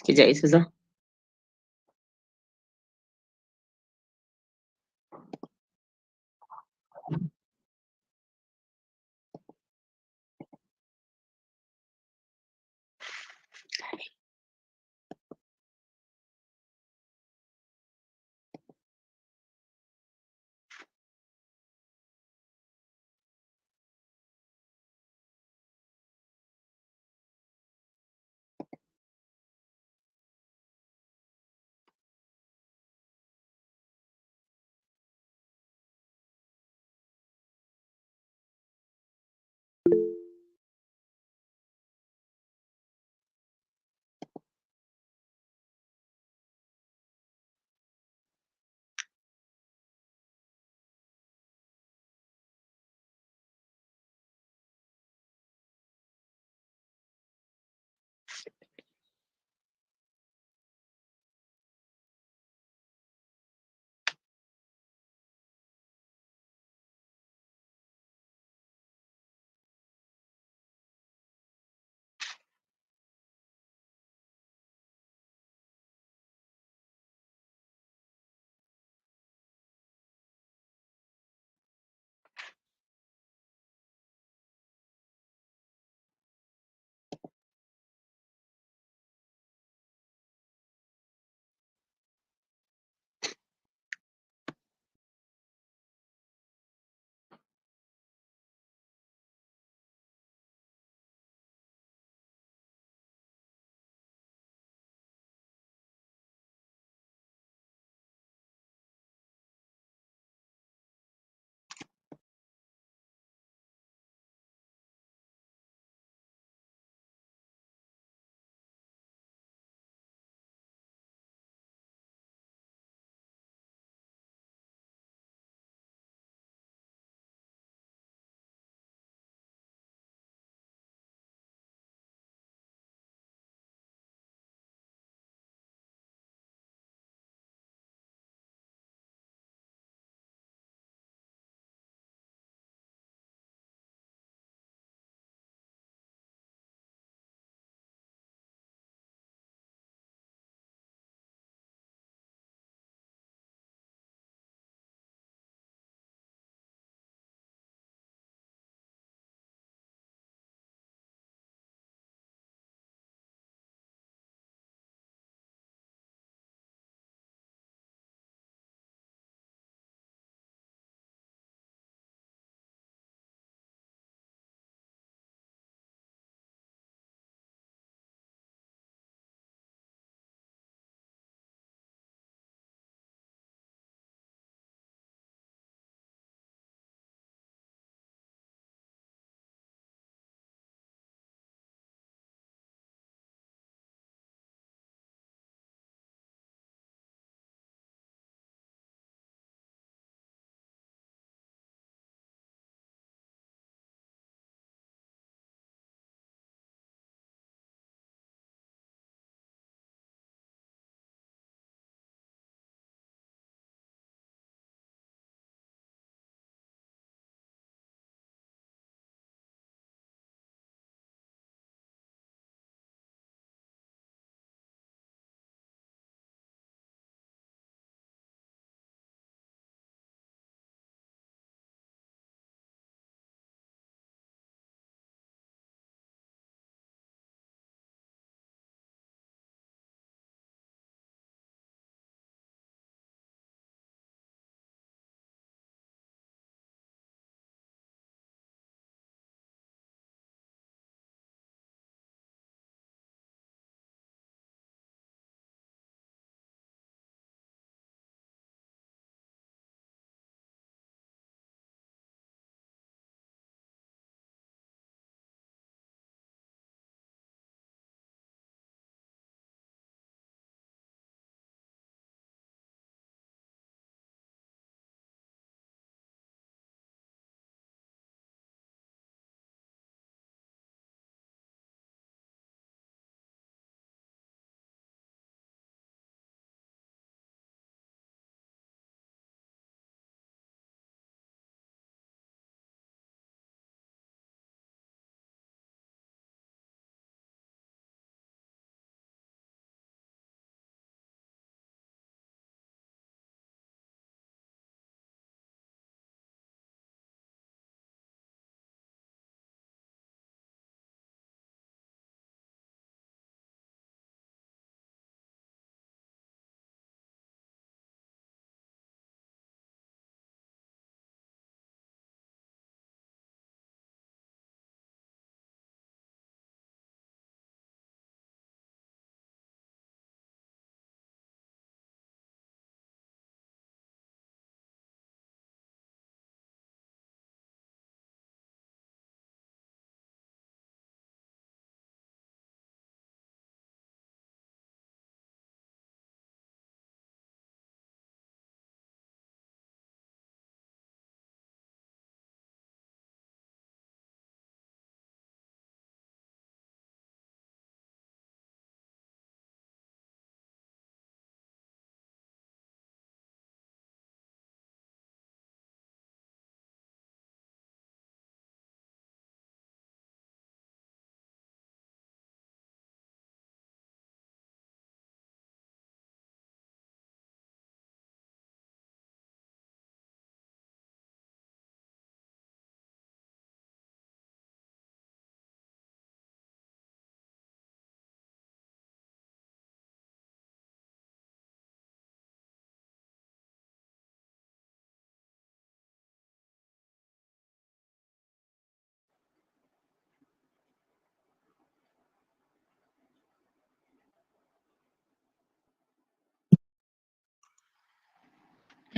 Chị dậy sao?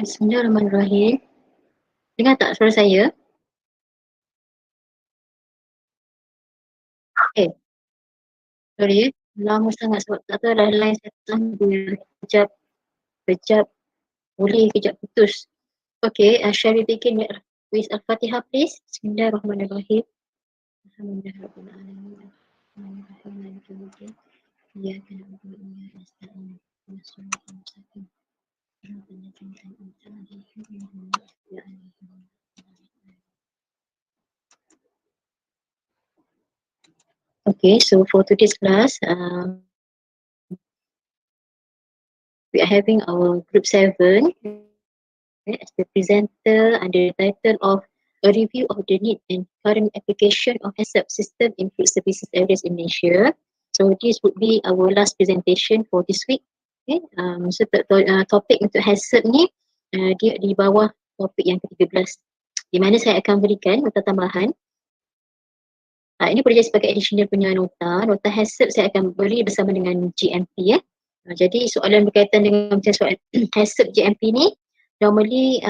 Bismillahirrahmanirrahim. Dengar tak suara saya? Okay. Sorry lama sangat sebab tak tahu dah line saya tangguh. Kejap boleh, kejap putus. Okay, shall we begin with Al-Fatihah please? Bismillahirrahmanirrahim. Alhamdulillahirrahmanirrahim. Alhamdulillahirrahmanirrahim. Iyyaka na'budu wa iyyaka nasta'in. Ihdinas siratal mustaqim. Siratal ladzina an'amta 'alaihim ghairil maghdubi 'alaihim. Okay, so for today's class, we are having our group 7 as the presenter under the title of a review of the need and current application of HACCP system in food services areas in Malaysia. So this would be our last presentation for this week. Okay, so topik untuk HACCP ni dia di bawah topik yang ke-13 di mana saya akan berikan nota tambahan. Ini boleh jadi sebagai additional punya nota HACCP saya akan beri bersama dengan GMP . Jadi soalan berkaitan dengan macam soalan HACCP GMP ni normally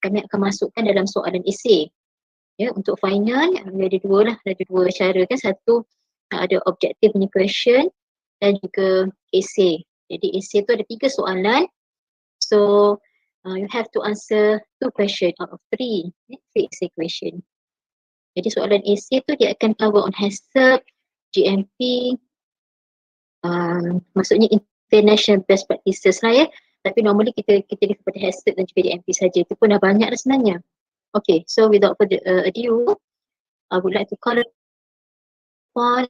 kami akan masukkan dalam soalan esei. Ya, untuk final ada dua cara kan, satu ada objective punya question dan juga esei. Jadi esei tu ada 3 soalan. So you have to answer 2 question out of 3 essay question. Jadi soalan esei tu dia akan cover on HACCP, GMP, maksudnya international best practices lah ya. Tapi normally kita kepada HACCP dan juga GMP saja. Itu pun dah banyak dah sebenarnya. Okay, so without further ado, I would like to call upon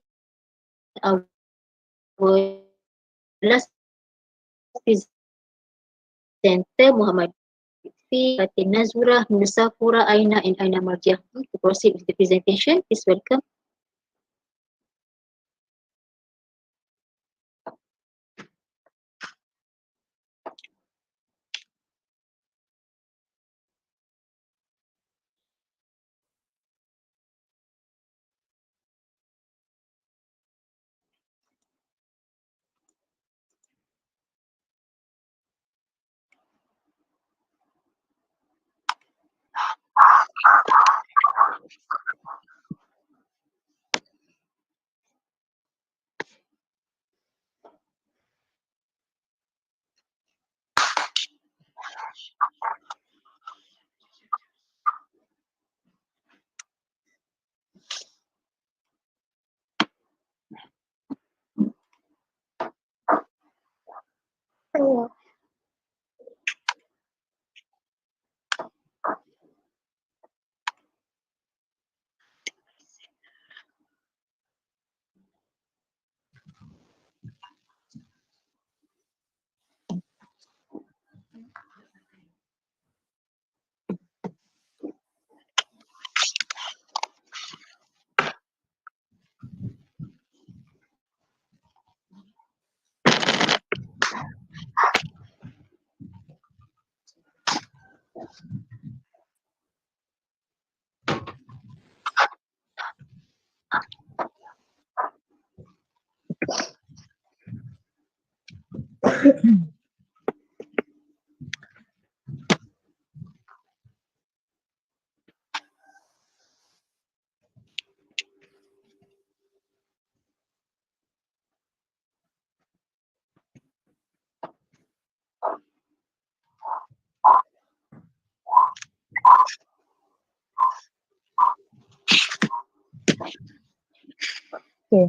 our last presenter, Muhammad Lutfi, Fatin Nazurah, Musafura, Aina and Aina Marjiah to proceed with the presentation. Please welcome. Okay.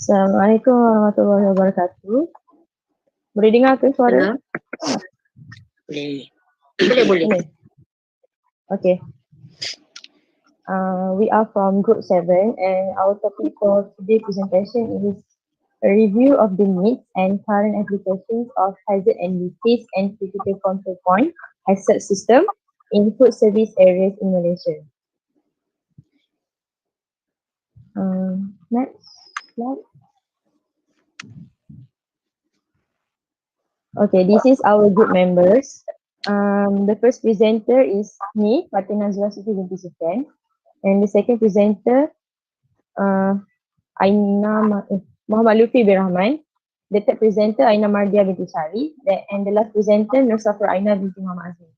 Assalamualaikum warahmatullahi wabarakatuh. Boleh dengar ke suara? Boleh. Okay. We are from group 7 and our topic for today's presentation is a review of the needs and current applications of hazard and disease and critical control point HACCP system in food service areas in Malaysia. Next slide. Okay, this is our group members. The first presenter is me, Fatin Nazurah Siti binti Sufyan, and the second presenter Muhammad Lutfi bin Rahman, The third presenter, Aina Mardia binti Syari. And the last presenter, Nur Safra Aina binti Muhammad Azmi.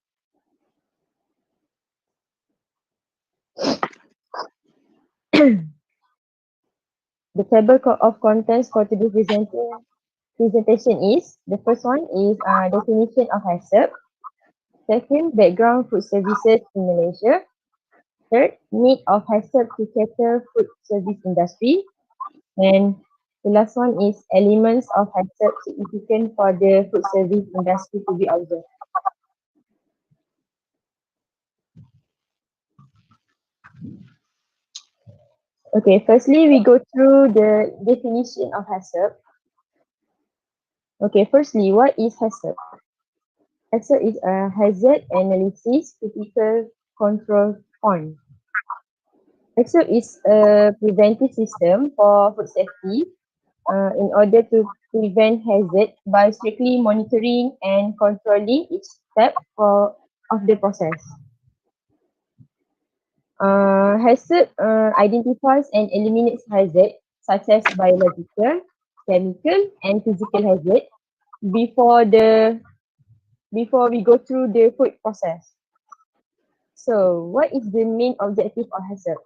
The table of contents for today's presentation is, the first one is definition of HACCP. Second, background food services in Malaysia. Third, need of HACCP to cater food service industry. And the last one is elements of HACCP significant for the food service industry to be observed. Okay, firstly, we go through the definition of HACCP. Okay, firstly, what is HACCP? HACCP is a hazard analysis critical control point. HACCP is a preventive system for food safety in order to prevent hazard by strictly monitoring and controlling each step of the process. HACCP identifies and eliminates hazard such as biological, chemical, and physical hazard before we go through the food process. So, what is the main objective of HACCP?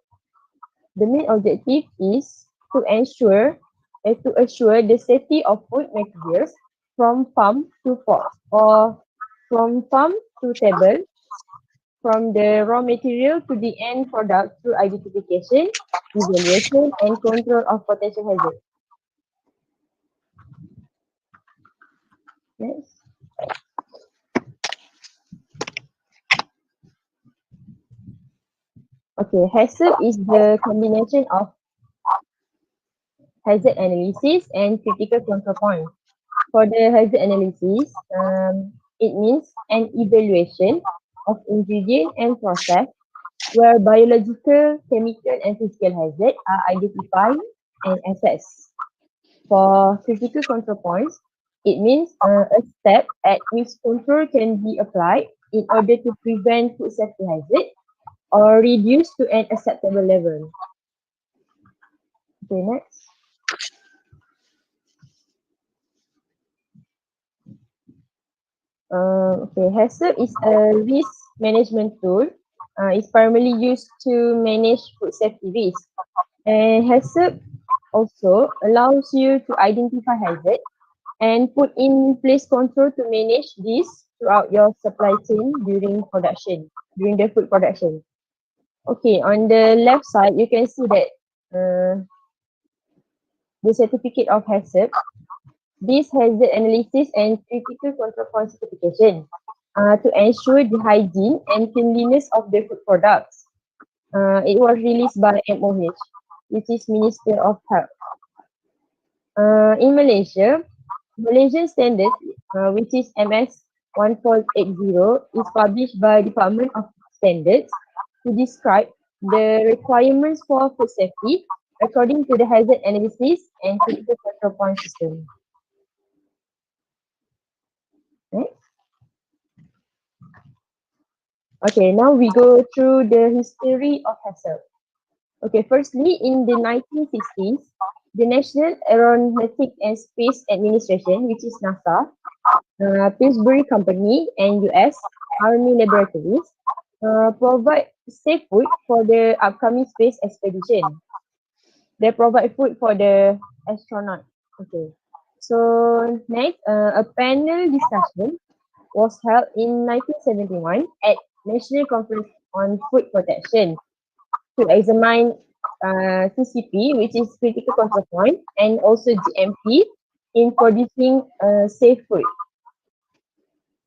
The main objective is to assure the safety of food materials from farm to fork or from farm to table, from the raw material to the end product through identification, evaluation, and control of potential hazards. Next. Okay, HACCP is the combination of hazard analysis and critical control point. For the hazard analysis, it means an evaluation of ingredient and process where biological, chemical, and physical hazards are identified and assessed. For critical control points, it means a step at which control can be applied in order to prevent food safety hazard or reduce to an acceptable level. Okay, next. HACCP is a risk management tool. It's primarily used to manage food safety risk. And HACCP also allows you to identify hazard and put in place control to manage this throughout your supply chain during the food production. Okay, on the left side, you can see that the certificate of HACCP. This hazard analysis and critical control point certification to ensure the hygiene and cleanliness of the food products. It was released by MOH, which is Minister of Health. In Malaysia, Malaysian standard, which is MS 1480, is published by Department of Standards to describe the requirements for food safety according to the hazard analysis and critical control point system. Next. Okay, now we go through the history of HACCP. Okay, firstly, in the 1960s, the National Aeronautics and Space Administration, which is NASA, Pillsbury Company, and US Army Laboratories provide safe food for the upcoming space expedition. They provide food for the astronaut. Okay. So next, a panel discussion was held in 1971 at National Conference on Food Protection to examine CCP, which is critical control point, and also GMP in producing safe food.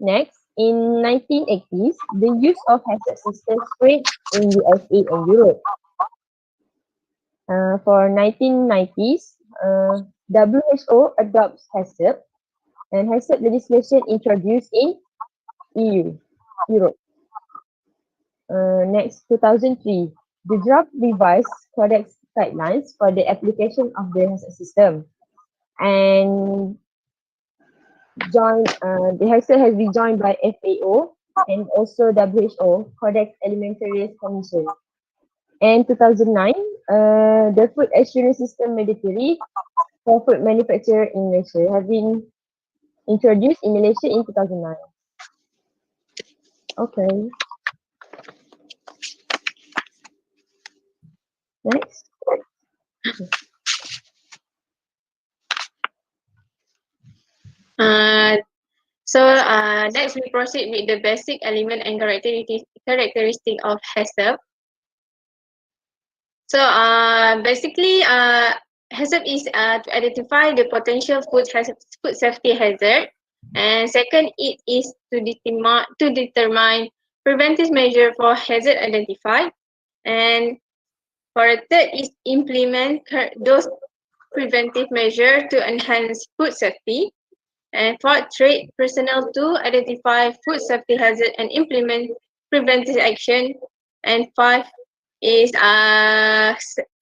Next, in 1980s, the use of HACCP system spread in USA and Europe. For 1990s, WHO adopts HACCP, and HACCP legislation introduced in EU, Europe. Next, 2003, the draft revised codex guidelines for the application of the HACCP system, and the HACCP has been joined by FAO and also WHO Codex Alimentarius Commission. And 2009, the Food Assurance System Mandatory for food manufacturer in Malaysia have been introduced in Malaysia in 2009. Okay, next. Uh, Next we proceed with the basic element and characteristic of HACCP. Basically, HACCP is to identify the potential food safety hazard, and second, it is to determine preventive measure for hazard identified, and for a third is implement those preventive measures to enhance food safety. And fourth, train personnel to identify food safety hazard and implement preventive action. And five is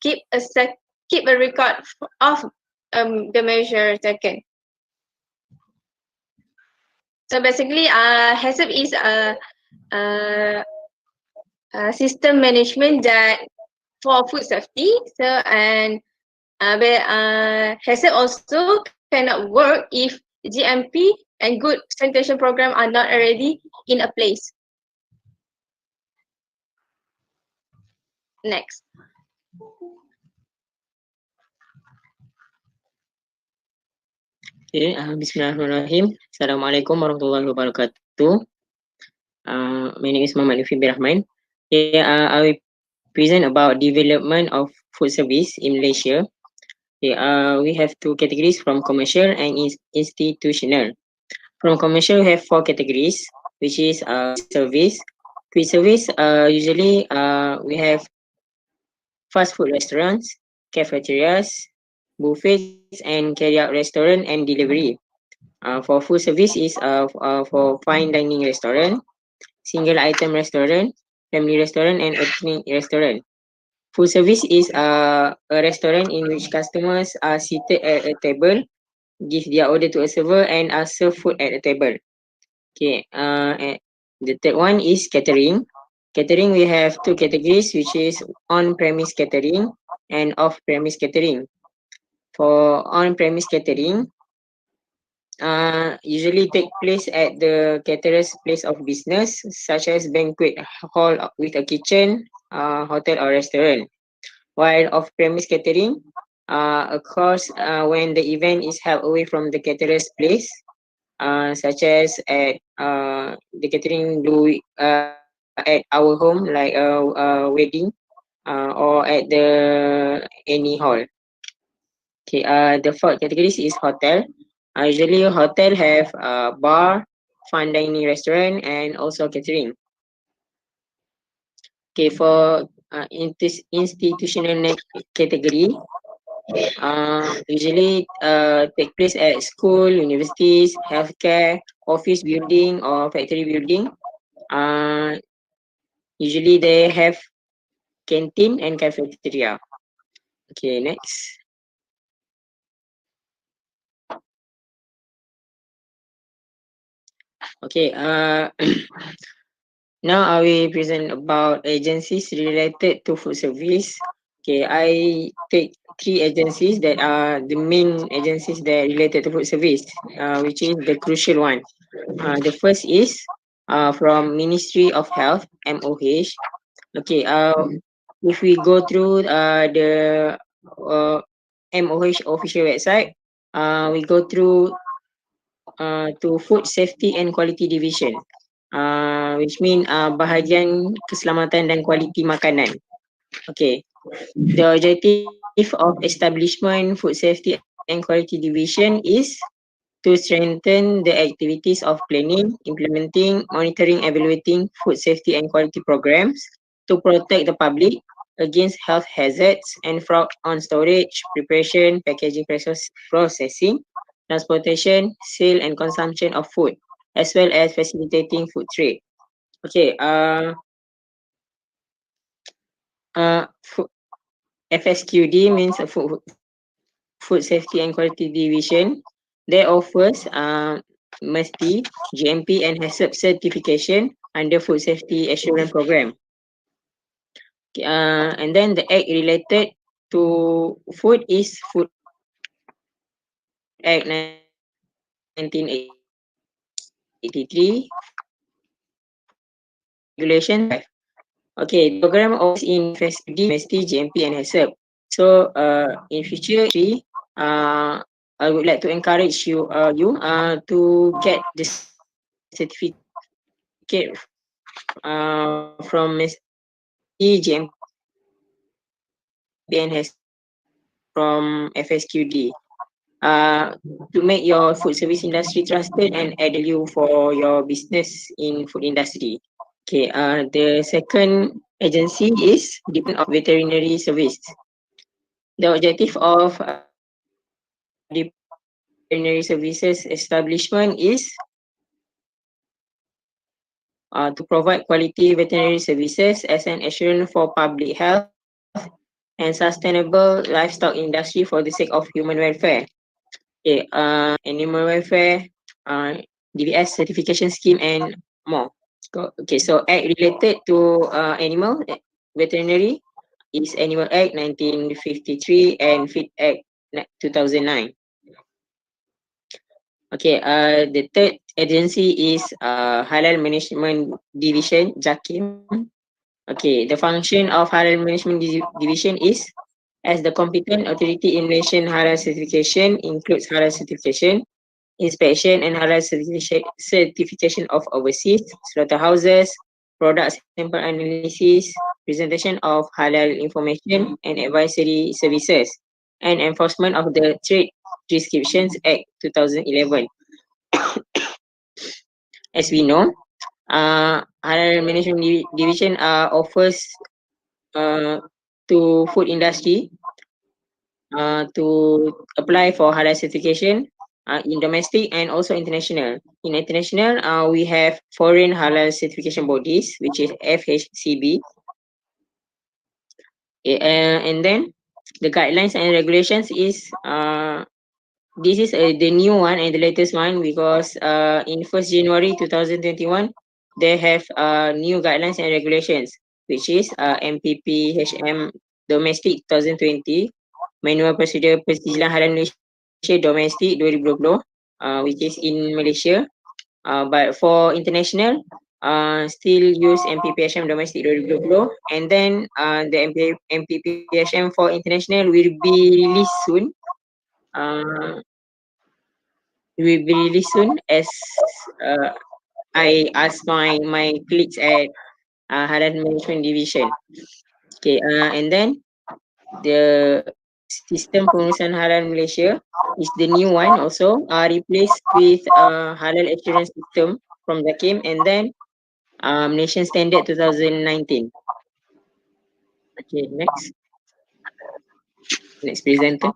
keep a record of the measure taken. So basically, HACCP is a, a system management that for food safety. So and HACCP also cannot work if GMP and good sanitation program are not already in a place. Next. Okay, Bismillahirrahmanirrahim. Assalamualaikum warahmatullahi wabarakatuh. My name is Muhammad Lufi bin Rahman. Okay, I will present about development of food service in Malaysia. Okay, we have two categories from commercial and institutional. From commercial, we have four categories, which is quick service. Quick service, usually we have fast food restaurants, cafeterias, buffets, and carry-out restaurant and delivery. For food service is for fine dining restaurant, single item restaurant, family restaurant, and ethnic restaurant. Food service is a restaurant in which customers are seated at a table, give their order to a server, and are served food at a table. Okay. And the third one is catering. Catering, we have two categories, which is on-premise catering and off-premise catering. For on-premise catering, usually take place at the caterer's place of business, such as banquet hall with a kitchen, hotel or restaurant. While off-premise catering occurs when the event is held away from the caterer's place, such as at the catering do at our home, like a wedding, or at the any hall. Okay, the fourth categories is hotel. Usually hotel have bar, fine dining restaurant, and also catering. Okay, for institutional category, usually take place at school, universities, healthcare, office building, or factory building. Uh, Usually they have canteen and cafeteria. Okay, next. Okay, now I will present about agencies related to food service. Okay, I take three agencies that are the main agencies that related to food service, which is the crucial one. The first is from Ministry of Health, MOH. Okay, if we go through the MOH official website, we go through to Food Safety and Quality Division, which mean bahagian keselamatan dan kualiti makanan. Okay, the objective of establishment Food Safety and Quality Division is to strengthen the activities of planning, implementing, monitoring, evaluating food safety and quality programs to protect the public against health hazards and fraud on storage, preparation, packaging processing, transportation, sale and consumption of food, as well as facilitating food trade. Okay, food, FSQD means a food Safety and Quality Division. They offers MST, GMP and HACCP certification under Food Safety Assurance Program. And then the act related to food is Food Act. Act 1983, Regulation 5. Okay, the program offers in FSD, MST, GMP, and HACCP. So, in future, I would like to encourage to get the certificate from MST, GMP, and HACCP from FSQD. To make your food service industry trusted and add value for your business in food industry. Okay, the second agency is Department of Veterinary Service. The objective of Department of Veterinary Services establishment is to provide quality veterinary services as an assurance for public health and sustainable livestock industry for the sake of human welfare. Okay, animal welfare, DVS certification scheme, and more. Okay, so act related to animal veterinary is Animal Act 1953 and Feed Act 2009. Okay, the third agency is Halal Management Division, JAKIM. Okay, the function of Halal Management Division is as the competent authority in Malaysian halal certification includes halal certification, inspection and halal certification of overseas slaughterhouses, product sample analysis, presentation of halal information and advisory services, and enforcement of the Trade Prescriptions Act 2011. As we know, halal management division offers to food industry to apply for halal certification in domestic and also international. In international, we have foreign halal certification bodies, which is FHCB. And then the guidelines and regulations is this is the new one and the latest one because in 1st January 2021, they have new guidelines and regulations, which is MPPHM Domestic 2020, Manual Prosedur Persijilan Halal Malaysia Domestic 2020, which is in Malaysia. But for international, still use MPPHM Domestic 2020, and then the MPPHM for international will be released soon. Will be released soon as I asked my colleagues at Halal Management Division. Okay, and then the Sistem Pengurusan Halal Malaysia is the new one also replaced with Halal Assurance System from Zakim, and then Malaysian Standard 2019. Okay, next presenter.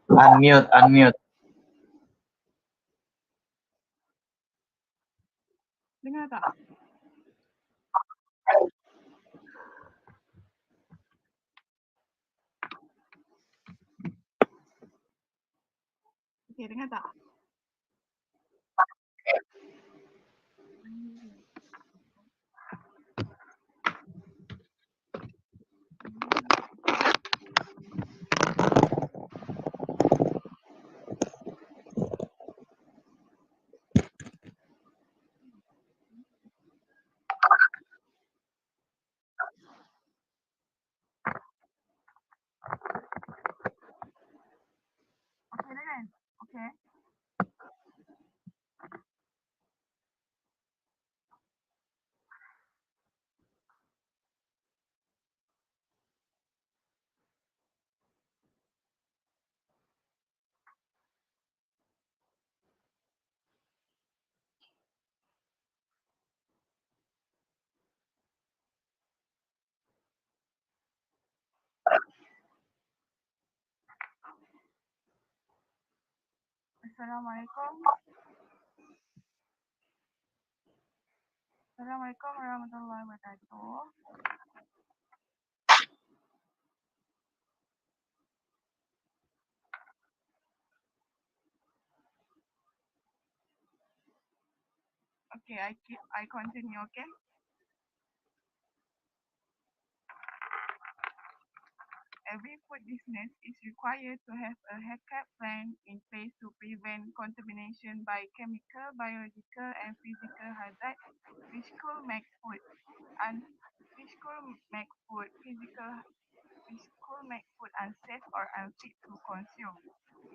Unmute. Dengar tak? Okay, dengar tak? Okay dah kan? Okay. Assalamualaikum. Assalamualaikum warahmatullahi wabarakatuh. Okay, I continue, okay? Every food business is required to have a HACCP plan in place to prevent contamination by chemical, biological, and physical hazard, which could make food un- which could make food physical which could make food unsafe or unfit to consume.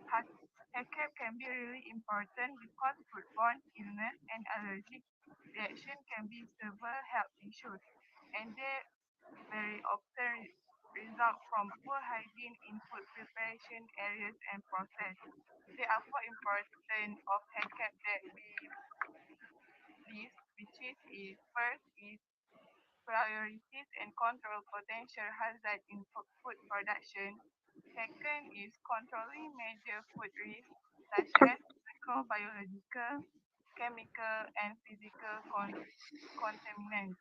HACCP can be really important because foodborne illness and allergic reaction can be severe health issues, and they very often result from poor hygiene in food preparation areas and process. There are four important of HACCP that we list, which is first is priorities and control potential hazard in food production. Second is controlling major food risks such as microbiological, chemical, and physical contaminants.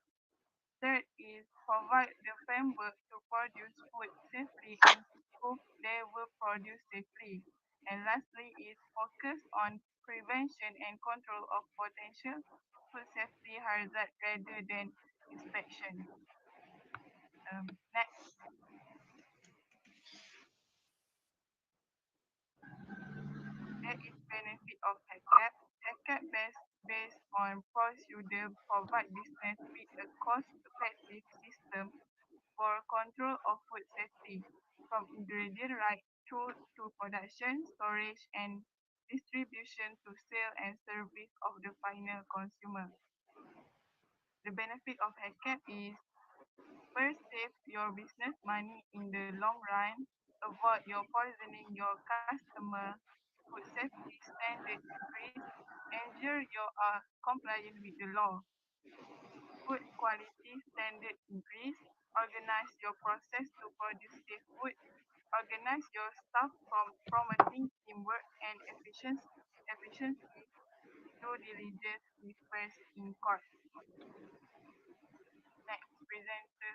Third is provide the framework to produce food safely and prove they will produce safely. And lastly is focus on prevention and control of potential food safety hazard rather than inspection. Next, there is benefit of HACCP. HACCP based on procedure provide business with a cost-effective system for control of food safety, from ingredient right through to production, storage, and distribution to sale and service of the final consumer. The benefit of HACCP is first, save your business money in the long run, avoid your poisoning your customer, food safety standard increase, ensure you are compliant with the law, food quality standard increase, organize your process to produce safe food, organize your staff from promoting teamwork and efficiency, due diligence with first in court. Next, presenter.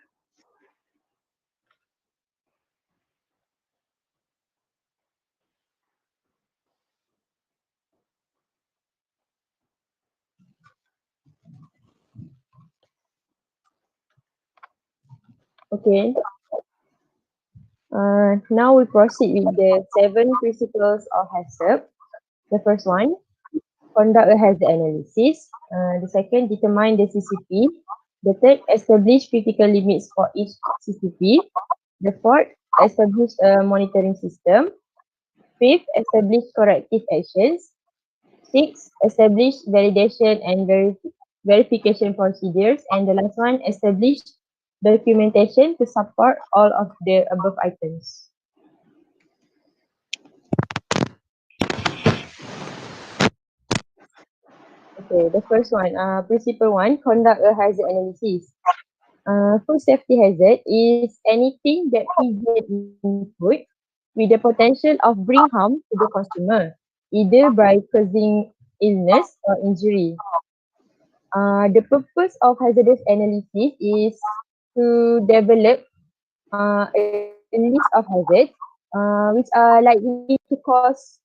Okay. Now we proceed with the 7 principles of HACCP. The first one, conduct a hazard analysis. The second, determine the CCP. The third, establish critical limits for each CCP. The fourth, establish a monitoring system. Fifth, establish corrective actions. Six, establish validation and verification procedures. And the last one, establish documentation to support all of the above items. Okay, the first one, principle one, conduct a hazard analysis. Food safety hazard is anything that present in food with the potential of bring harm to the consumer, either by causing illness or injury. The purpose of hazardous analysis is to develop a list of hazards which are likely to cause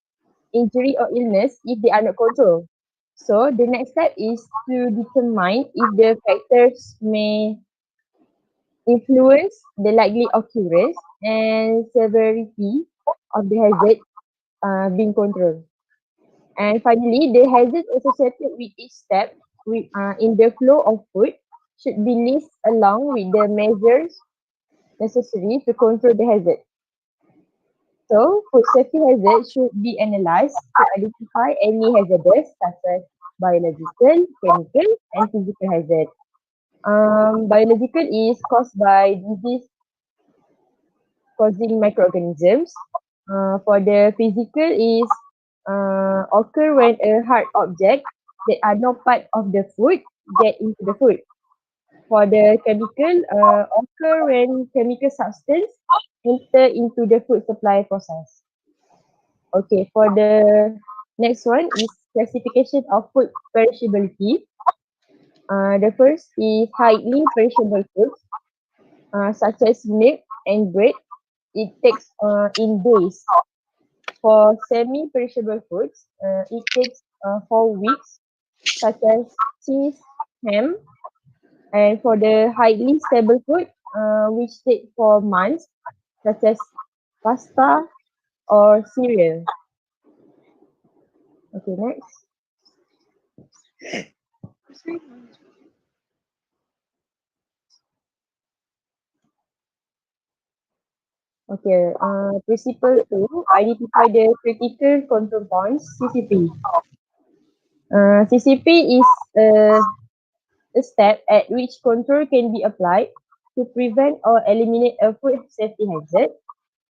injury or illness if they are not controlled. So the next step is to determine if the factors may influence the likely occurrence and severity of the hazard being controlled. And finally, the hazards associated with each step in the flow of food should be listed along with the measures necessary to control the hazard. So, food safety hazards should be analyzed to identify any hazards such as biological, chemical, and physical hazard. Biological is caused by disease causing microorganisms. For the physical is occur when a hard object that are not part of the food get into the food. For the chemical, occur when chemical substance enter into the food supply process. Okay, for the next one is classification of food perishability. The first is highly perishable foods, such as milk and bread. It takes in days. For semi-perishable foods, it takes 4 weeks, such as cheese, ham, and for the highly stable food, which take for months, such as pasta or cereal. Okay, next. Okay, principle 2, identify the critical control points, CCP. CCP is a step at which control can be applied to prevent or eliminate a food safety hazard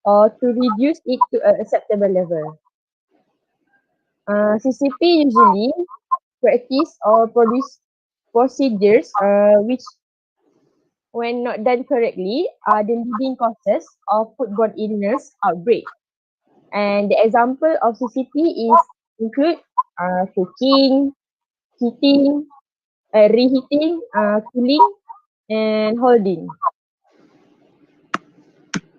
or to reduce it to an acceptable level. CCP usually practice or produce procedures which, when not done correctly, are the leading causes of foodborne illness outbreak. And the example of CCP is include cooking, heating, reheating, cooling, and holding.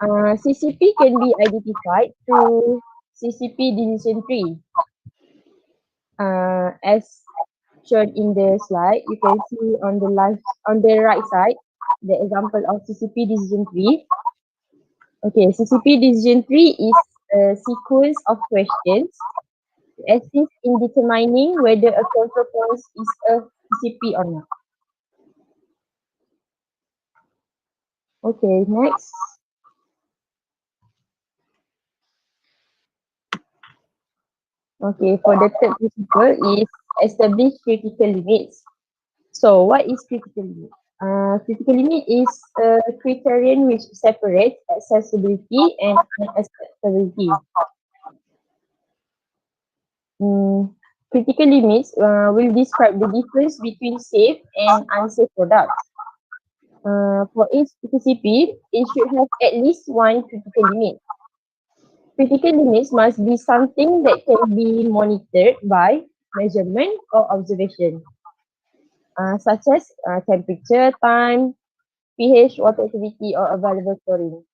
CCP can be identified through CCP decision tree. As shown in the slide, you can see on the right side the example of CCP decision tree. Okay, CCP decision tree is a sequence of questions to assist in determining whether a control point is a CCP or not. Okay, next. Okay, for the third principle is establish critical limits. So, what is critical limit? Critical limit is a criterion which separates accessibility and unacceptability. Critical limits will describe the difference between safe and unsafe products. For each CCP, it should have at least one critical limit. Critical limits must be something that can be monitored by measurement or observation, such as temperature, time, pH, water activity, or available chlorine.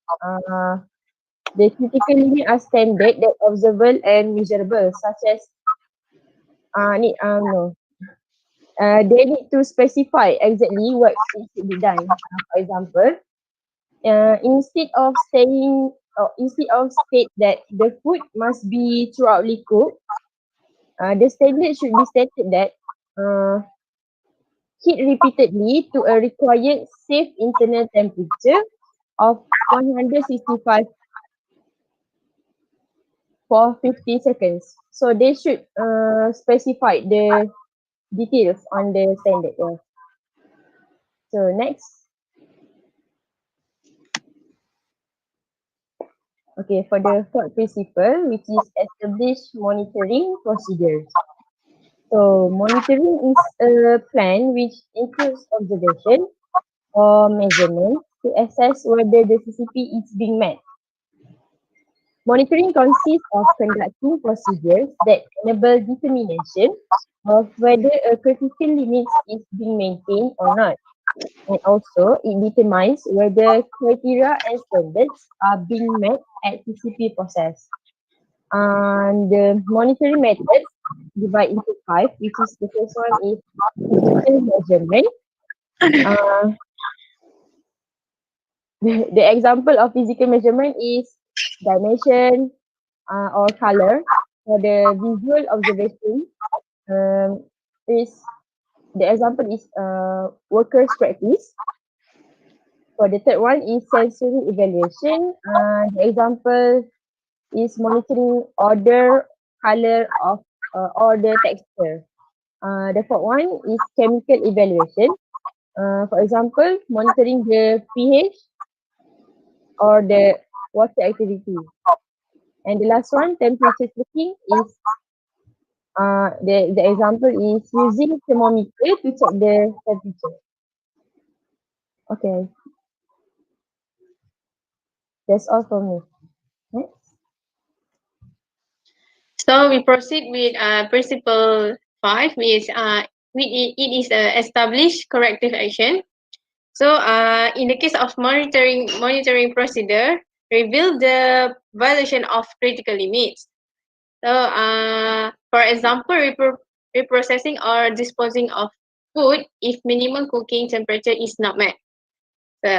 The critical limit are standard that observable and measurable, such as they need to specify exactly what should be done. For example, instead of state that the food must be thoroughly cooked, the standard should be stated that heat repeatedly to a required safe internal temperature of 165 for 50 seconds. So they should specify the details on the standard. Yeah. So next. Okay, for the fourth principle, which is establish monitoring procedures. So monitoring is a plan which includes observation or measurement to assess whether the CCP is being met. Monitoring consists of conducting procedures that enable determination of whether a critical limit is being maintained or not. And also, it determines whether criteria and standards are being met at CCP process. And the monitoring methods divide into 5, which is the first one is physical measurement. The example of physical measurement is dimension or color. For the visual observation, is the example is workers practice. For the third one is sensory evaluation. The example is monitoring odor, color of or the texture. The fourth one is chemical evaluation. For example, monitoring the pH or the water activity. And the last one, temperature checking, is the example is using thermometer to check the temperature. Okay, that's all for me. Next. So we proceed with principle 5, which it is established corrective action. So in the case of monitoring procedure, reveal the violation of critical limits. So for example, reprocessing or disposing of food if minimum cooking temperature is not met. So,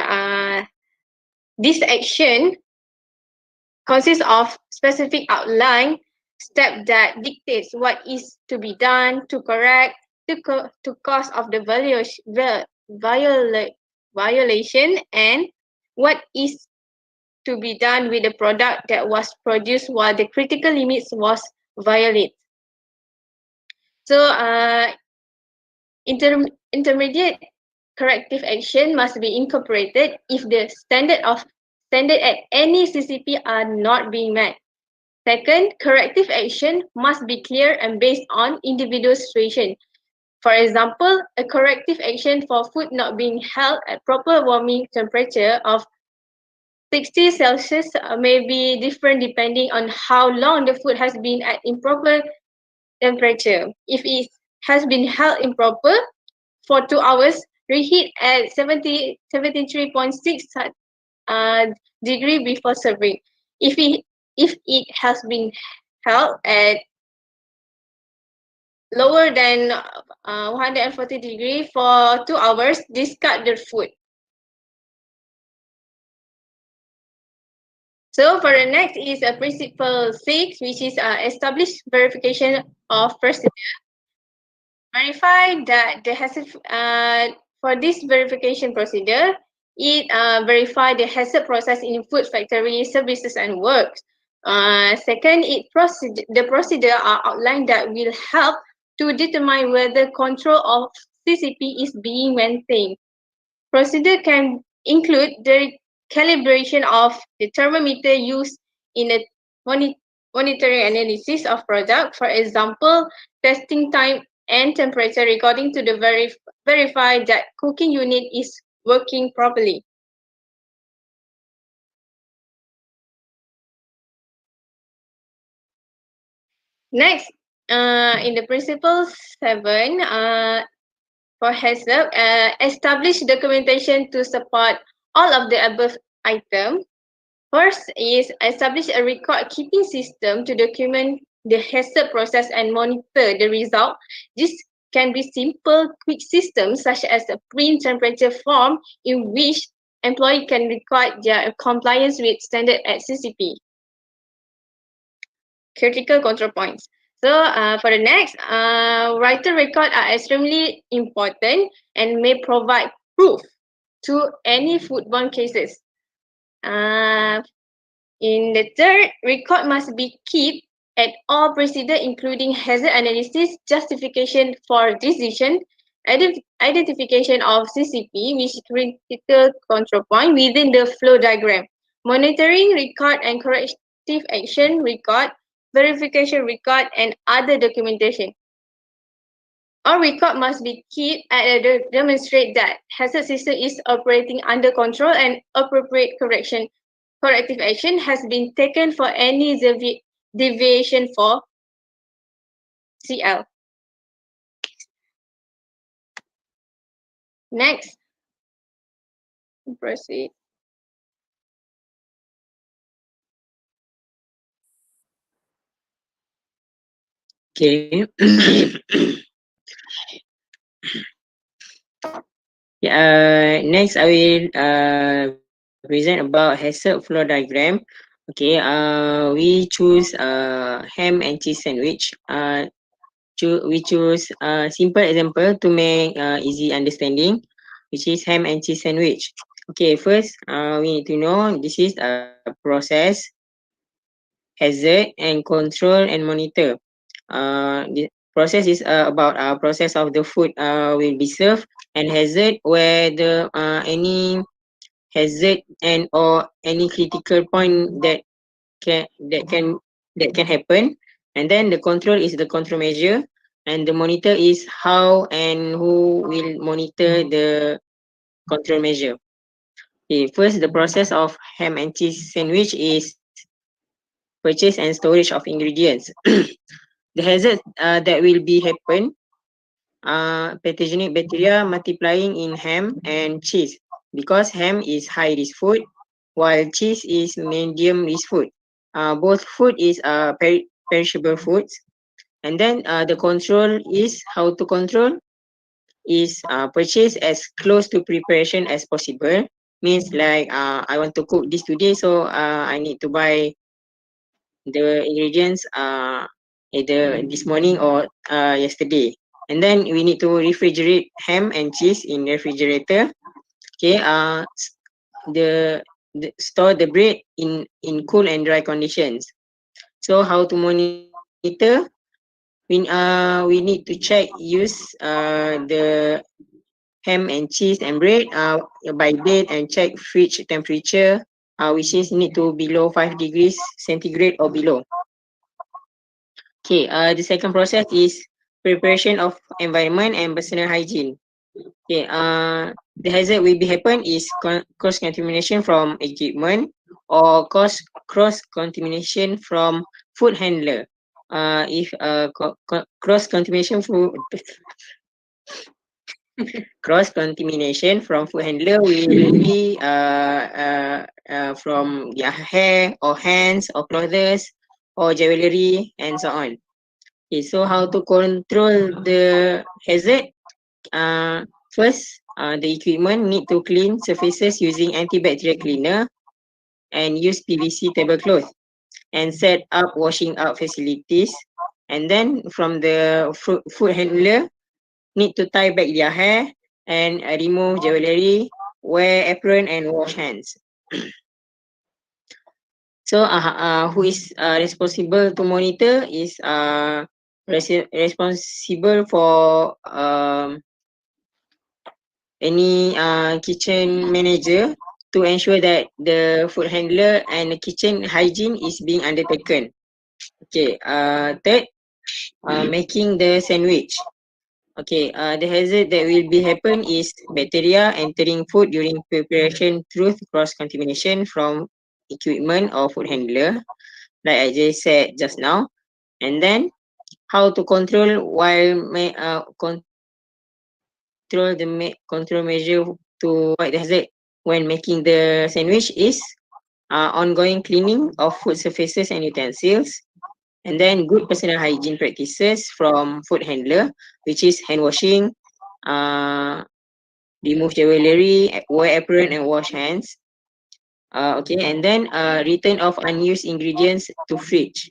this action consists of specific outline step that dictates what is to be done to correct to cause of the violation and what is to be done with the product that was produced while the critical limits was violated. So, intermediate corrective action must be incorporated if the standard at any CCP are not being met. Second, corrective action must be clear and based on individual situation. For example, a corrective action for food not being held at proper warming temperature of 60 Celsius may be different depending on how long the food has been at improper temperature. If it has been held improper for 2 hours, reheat at 73.6 degree before serving. If it has been held at lower than 140 degree for 2 hours, discard the food. So for the next is a principle 6, which is establish verification of procedure. Verify that the hazard for this verification procedure, it verify the hazard process in food factory services and works. Second, the procedure are outlined that will help to determine whether control of CCP is being maintained. Procedure can include the calibration of the thermometer used in a monitoring analysis of product. For example, testing time and temperature according to the verify that cooking unit is working properly. Next, in the principle 7, for HACCP, establish documentation to support all of the above items. First is establish a record keeping system to document the HACCP process and monitor the result. This can be simple, quick systems such as a print temperature form in which employee can record their compliance with standard at CCP. Critical control points. So for the next, writer record are extremely important and may provide proof to any foodborne cases. In the third, record must be kept at all procedure including hazard analysis, justification for decision, identification of CCP, which is critical control point within the flow diagram, monitoring record and corrective action record, verification record, and other documentation. All record must be kept and demonstrate that hazard system is operating under control and appropriate corrective action has been taken for any deviation for CL. Next, proceed. Okay. Next I will present about HACCP flow diagram. Okay, we choose ham and cheese sandwich. We choose simple example to make easy understanding, which is ham and cheese sandwich. Okay, first we need to know this is a process, hazard, and control and monitor. The process is about process of the food will be served, and hazard where the any hazard and or any critical point can that can that can happen. And then the control is the control measure, and the monitor is how and who will monitor the control measure. Okay, first the process of ham and cheese sandwich is purchase and storage of ingredients. The hazard that will be happen, pathogenic bacteria multiplying in ham and cheese, because ham is high risk food while cheese is medium risk food. Both food is perishable foods. And then the control is how to control. is purchase as close to preparation as possible. Means like I want to cook this today, so I need to buy the ingredients either this morning or yesterday. And then we need to refrigerate ham and cheese in refrigerator. Okay, the, store the bread in cool and dry conditions. So how to monitor? We need to check use the ham and cheese and bread by date and check fridge temperature, which is need to below 5 degrees centigrade or below. Okay, the second process is preparation of environment and personal hygiene. Okay, the hazard will be happen is cross contamination from equipment or cross contamination from food handler. If cross contamination food cross contamination from food handler will be from their hair or hands or clothes or jewelry and so on. Okay, so how to control the hazard? First, the equipment need to clean surfaces using antibacterial cleaner and use PVC tablecloth and set up washing out facilities. And then from the food handler, need to tie back their hair and remove jewelry, wear apron and wash hands. So who is responsible to monitor is responsible for any kitchen manager to ensure that the food handler and the kitchen hygiene is being undertaken. Okay, third, making the sandwich. Okay, the hazard that will be happen is bacteria entering food during preparation through cross contamination from equipment or food handler, like I just said just now. And then how to control while control control measure to avoid the hazard when making the sandwich is ongoing cleaning of food surfaces and utensils, and then good personal hygiene practices from food handler, which is hand washing, uh, remove jewelry, wear apron and wash hands. Okay, and then return of unused ingredients to fridge.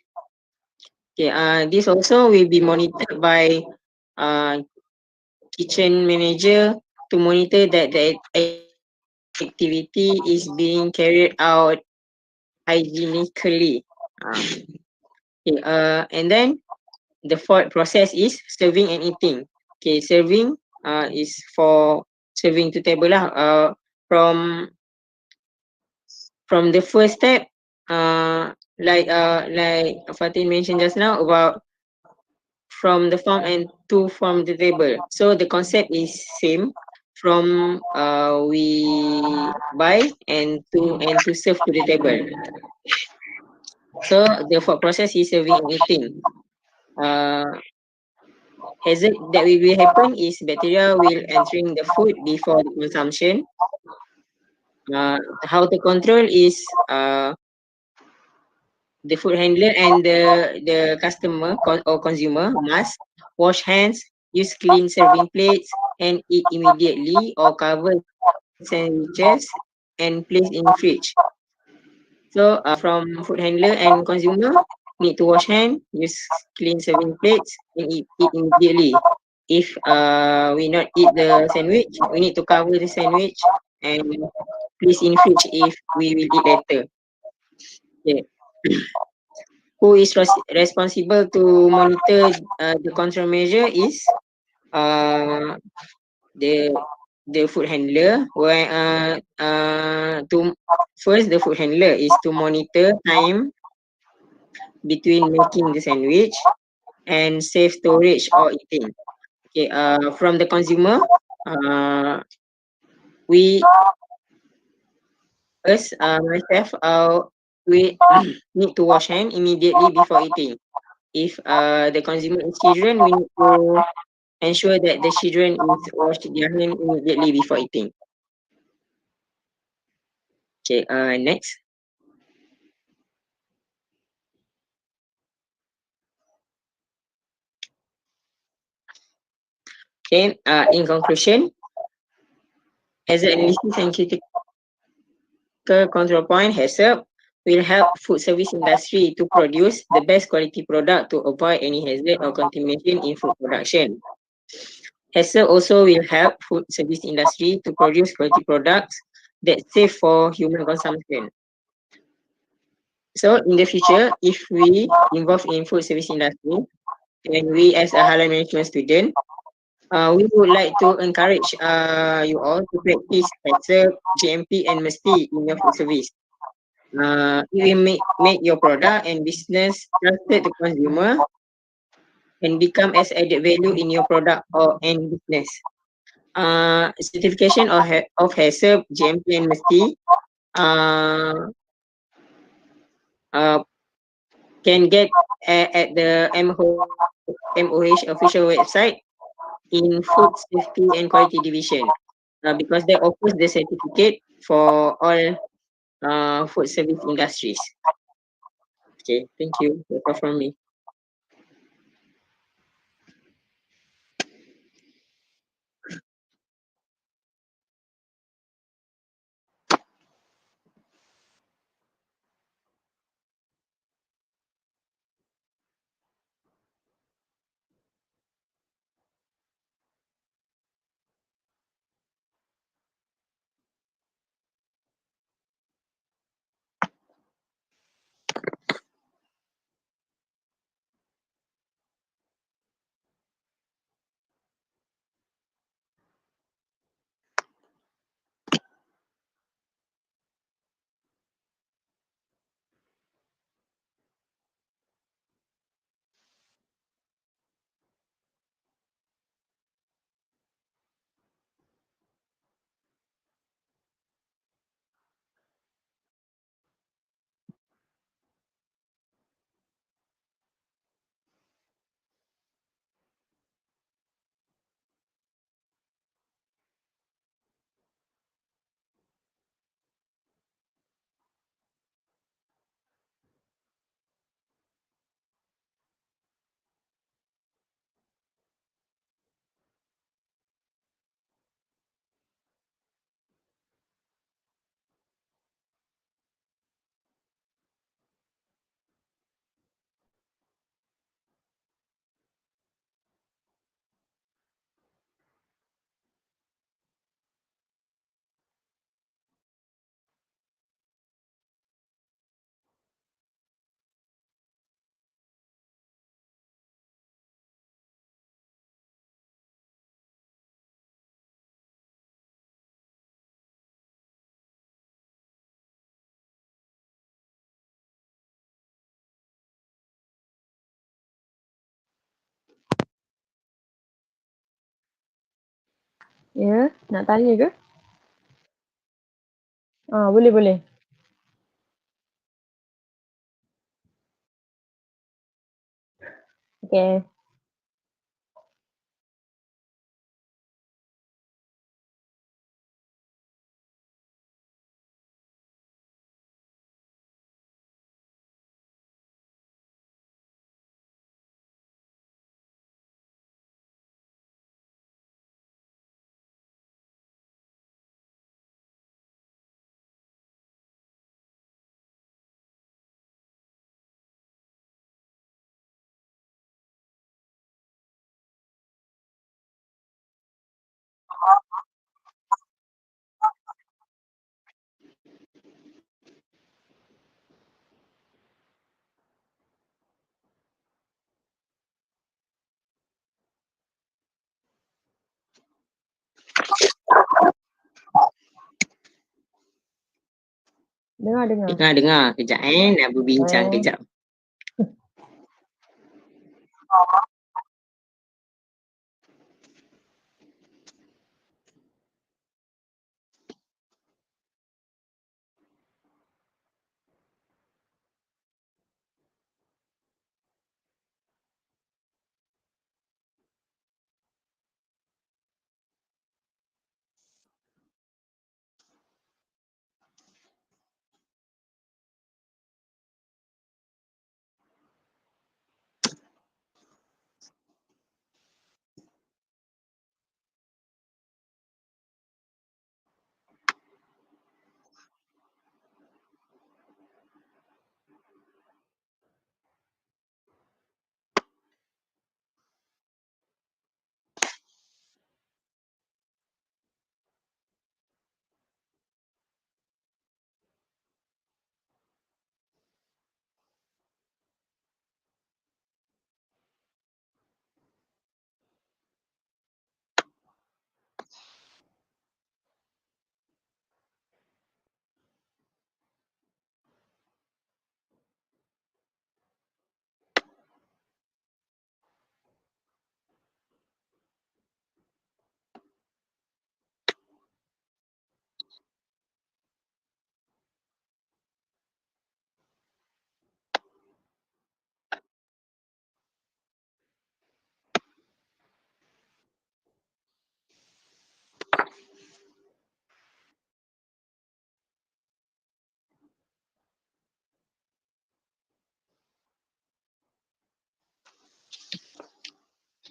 Okay, this also will be monitored by uh, kitchen manager to monitor that the activity is being carried out hygienically. Okay, and then the fourth process is serving and eating. Okay, serving is for serving to table lah. From the first step, like Fatin mentioned just now about from the farm and to from the table. So the concept is same from we buy and to serve to the table. So the fourth process is serving and eating. Uh, hazard that will happen is bacteria will entering the food before the consumption. How to control is the food handler and the customer or consumer must wash hands, use clean serving plates, and eat immediately or cover sandwiches and place in fridge. So from food handler and consumer need to wash hand, use clean serving plates, and eat immediately. If we not eat the sandwich, we need to cover the sandwich and place in fridge if we will eat later. Okay. Who is responsible to monitor the control measure is uh, the food handler. Where to first the food handler is to monitor time between making the sandwich and safe storage or eating. Okay, from the consumer, uh, we us myself we need to wash hand immediately before eating. If the consumer is children, we need to ensure that the children is wash their hand immediately before eating. Okay, next. Okay, in conclusion, hazard analysis and critical control point HACCP will help food service industry to produce the best quality product to avoid any hazard or contamination in food production. HACCP also will help food service industry to produce quality products that safe for human consumption. So in the future, if we involve in food service industry, and we as a halal management student, we would like to encourage you all to practice HACCP, GMP, and MST in your food service. It will make your product and business trusted to consumer and become as added value in your product or and business. Certification of HACCP, GMP, and MST uh, uh, can get at the MOH official website in Food Safety and Quality Division because they offers the certificate for all food service industries. Okay, thank you. That's all from me. Ya, nak tanya ke? Boleh, boleh. Okay. Dengar, dengar. Dengar kejap nak berbincang kejap.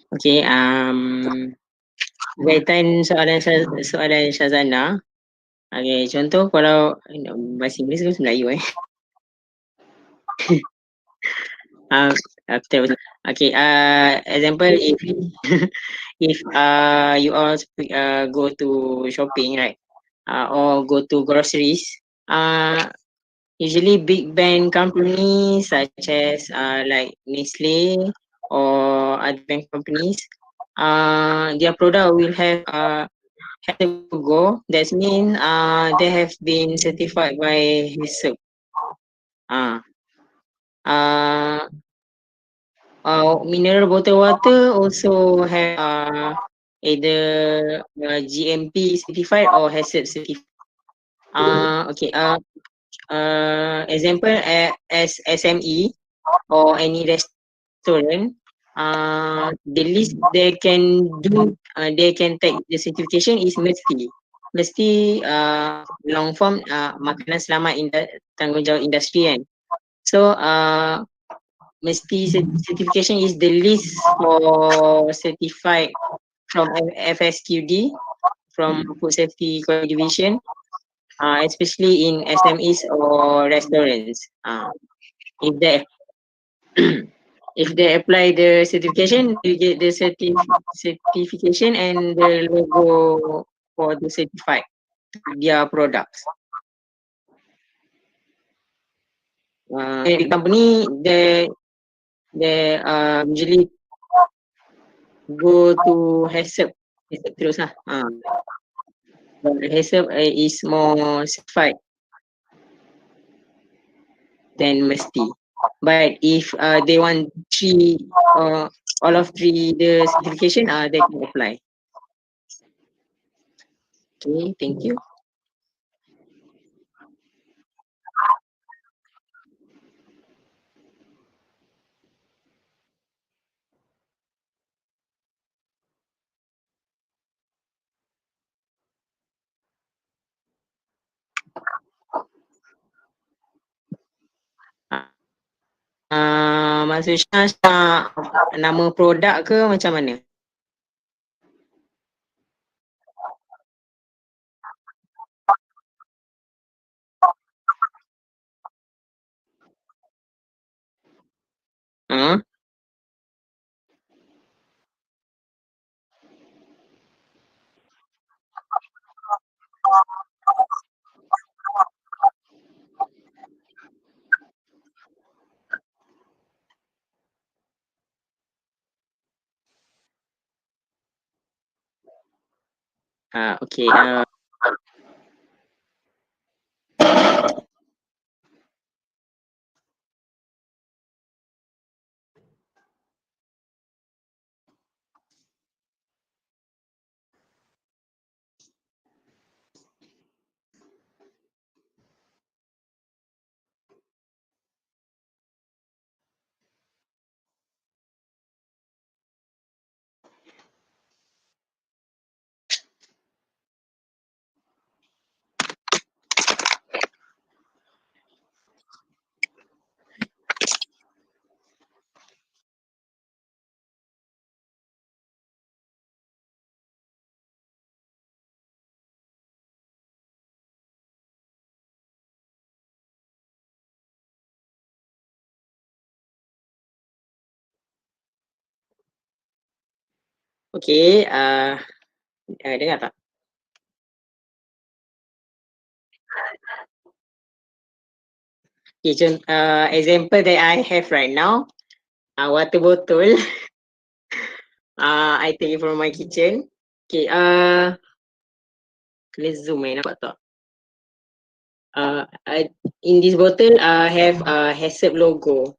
Okay, berkaitan soalan Syazana. Okay, contoh kalau bahasa Inggeris ke bahasa Melayu Aku try bahasa. Okay, example if you all go to shopping, right? Or go to groceries. Usually big brand companies such as like Nestle or other brand companies, their product will have a logo. That means they have been certified by HACCP. Uh, uh, Mineral bottled water also have either GMP certified or HACCP certified. Okay. Example as SME or any restaurant, the least they can take the certification is mesti long form makanan selamat tanggungjawab industri kan. So mesti certification is the list for certified from FSQD, from Food Safety Quality Division, especially in SMEs or restaurants. If they if they apply the certification, you get the certification and the logo for the certified to their products. Big company, they usually go to HACCP terus lah. But HACCP is more certified than mesti. But if they want all of three the certification, they can apply. Okay, thank you. Maksudnya nama produk ke macam mana? Uh, okay. Okay. Dengar tak? Okay, example that I have right now, water bottle. I take it from my kitchen. Okay. Let's zoom nampak tak? In this bottle, have HACCP logo.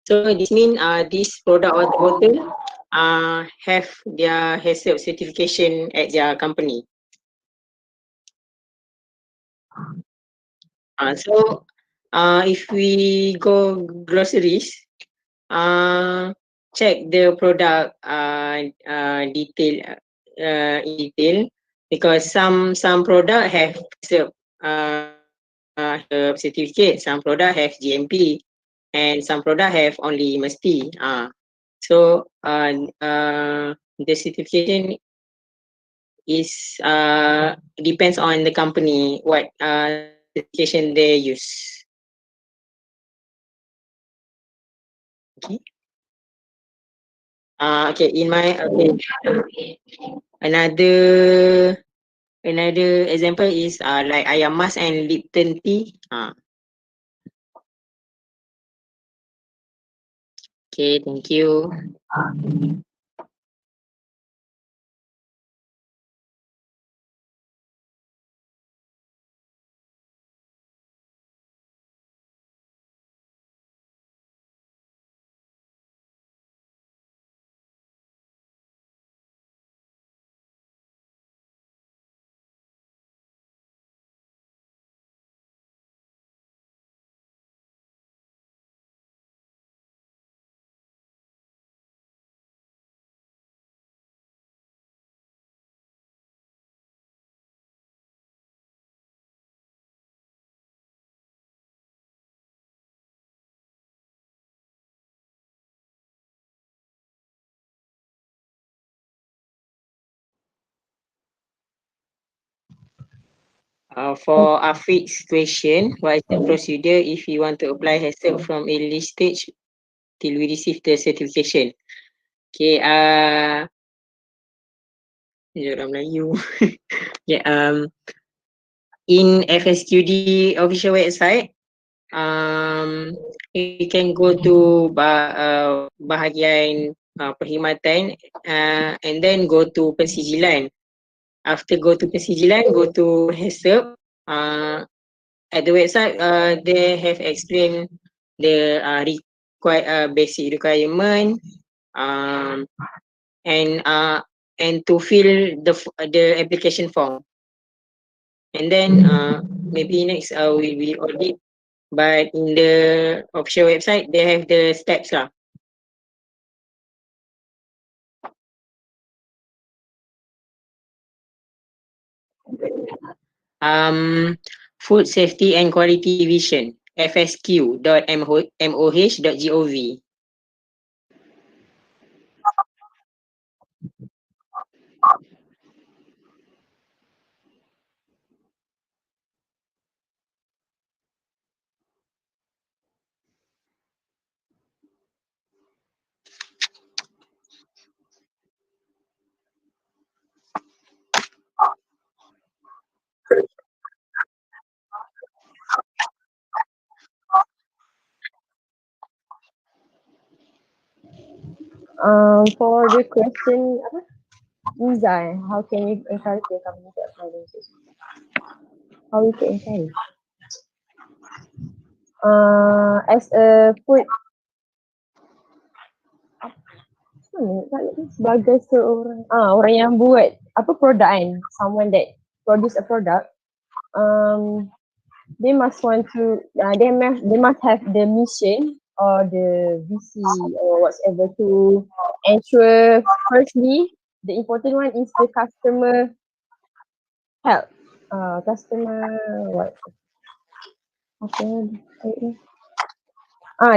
So this means this product water bottle have their HACCP certification at their company. So if we go groceries, check the product detail in detail, because some product have certificate, some product have GMP, and some product have only mesti. So the certification is depends on the company what certification they use. Okay. Okay. In my another example is like ayam mas and Lipton tea. Okay. Thank you. For Afiq's question, what is the procedure if you want to apply HACCP from early stage till we receive the certification? Okay, orang Melayu. Yeah, in FSQD official website, you can go to bahagian perkhidmatan and then go to pensijilan. After go to pensijilan, go to HACCP. At the website, they have explained the basic requirement, um, and to fill the application form. And then maybe next we will audit. But in the official website, they have the steps lah. Food Safety and Quality Division, fsq.moh.gov. For the question, Iza, how can you encourage your company to apply those? How you can encourage? As a food, sebagai seorang orang yang buat apa produk kan, someone that produce a product, they must want to, they must have the mission or the VC or whatever to ensure. Firstly, the important one is the customer help. Customer what?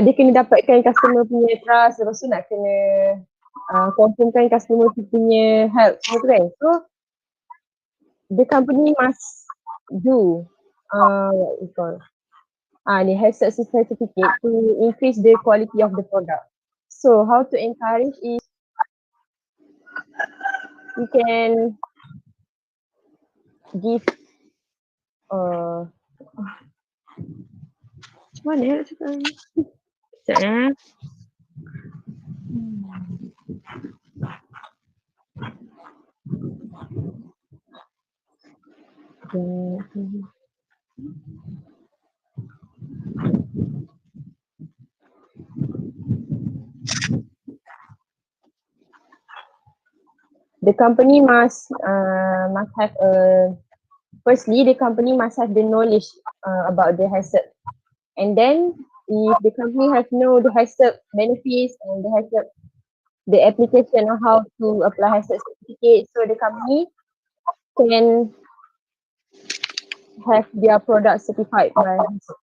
Dia kena dapatkan customer punya trust, lepas tu nak kena confirmkan customer punya help semua tu kan. So the company must do what we call they have such a certificate to increase the quality of the product. So how to encourage is you can give mana nak cakap ni? Sekejap the company must have firstly the company must have the knowledge about the hazard, and then if the company has know the hazard benefits and the hazard the application on how to apply hazard certificate, so the company can have their product certified by hazard.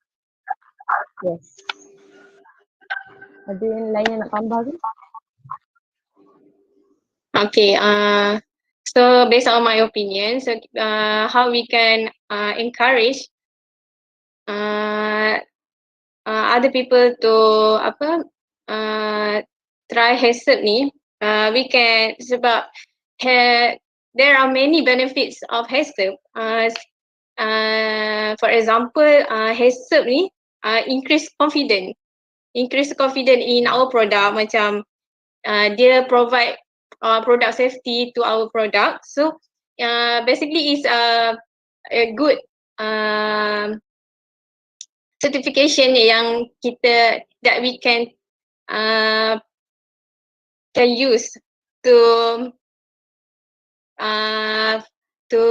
Yes. Ada yang lain yang nak tambah ke? Okay. So based on my opinion, so how we can encourage other people to try HACCP ni, we can sebab there are many benefits of HACCP. For example, HACCP ni increase confidence in our product, macam dia provide product safety to our product. So basically is a good certification yang that we can use to uh, to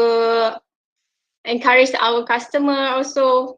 encourage our customer also.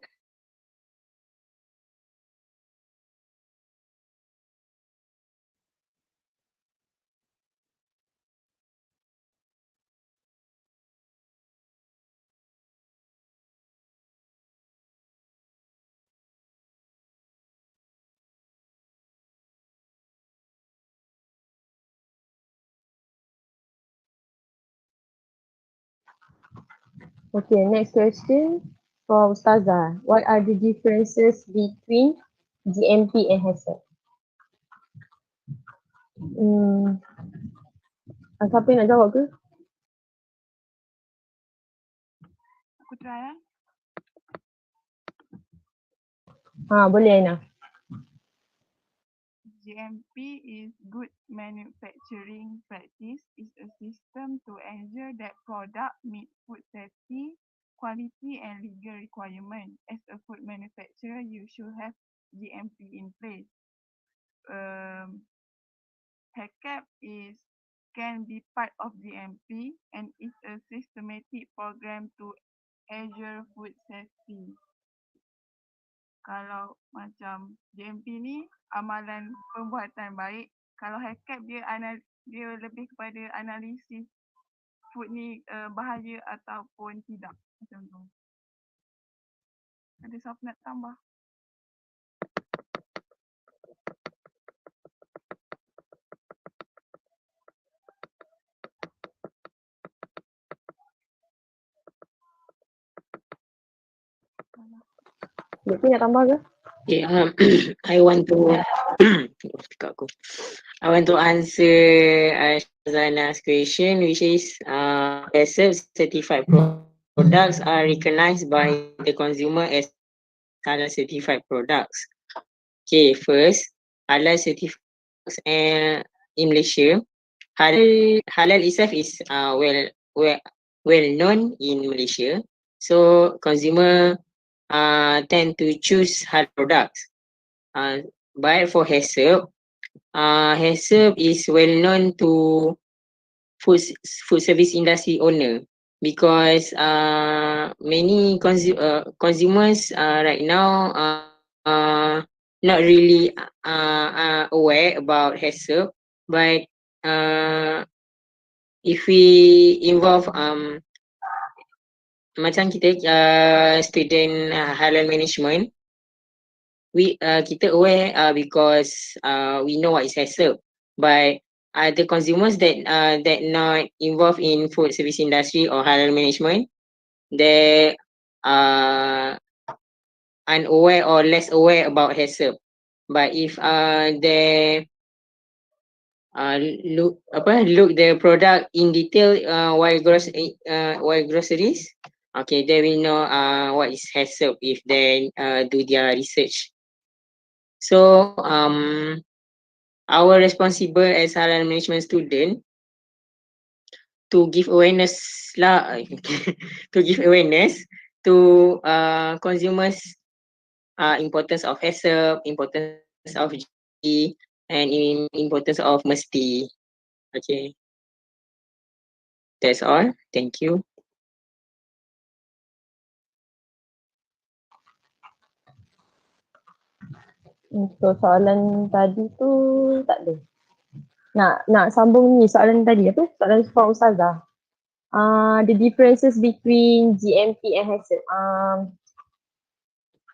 Okay, next question for Ustazah. What are the differences between GMP and HACCP? Siapa yang nak jawab ke? Aku try Boleh Aina. GMP is good manufacturing practice. Is a system to ensure that product meet food safety, quality and legal requirement. As a food manufacturer, you should have GMP in place. HACCP can be part of GMP and is a systematic program to ensure food safety. Kalau macam GMP ni amalan pembuatan baik, kalau HACCP dia lebih kepada analisis food ni bahaya ataupun tidak, macam tu. Ada siapa nak tambah? Lutfi nak tambah ke? Okay, I want to I want to answer Shazana's question, which is HACCP certified products are recognized by the consumer as halal certified products. Okay, first, halal certified products in Malaysia, halal itself is well known in Malaysia. So consumer tend to choose halal products. But for HACCP, HACCP is well known to food service industry owner because many consumers right now not really aware about HACCP, but if we involve macam kita student halal management, kita aware because we know what is HACCP, but the consumers that not involved in food service industry or halal management, they unaware or less aware about HACCP. But if they look the product in detail while groceries, okay, they will know what is HACCP if they do their research. So our responsible as halal management student to give awareness to give awareness to consumers importance of HACCP, importance of GMP, and importance of mesti. Okay, that's all. Thank you. Untuk soalan tadi tu tak ada. Nak sambung ni soalan tadi apa? Soalan for Ustazah. The differences between GMP and HACCP.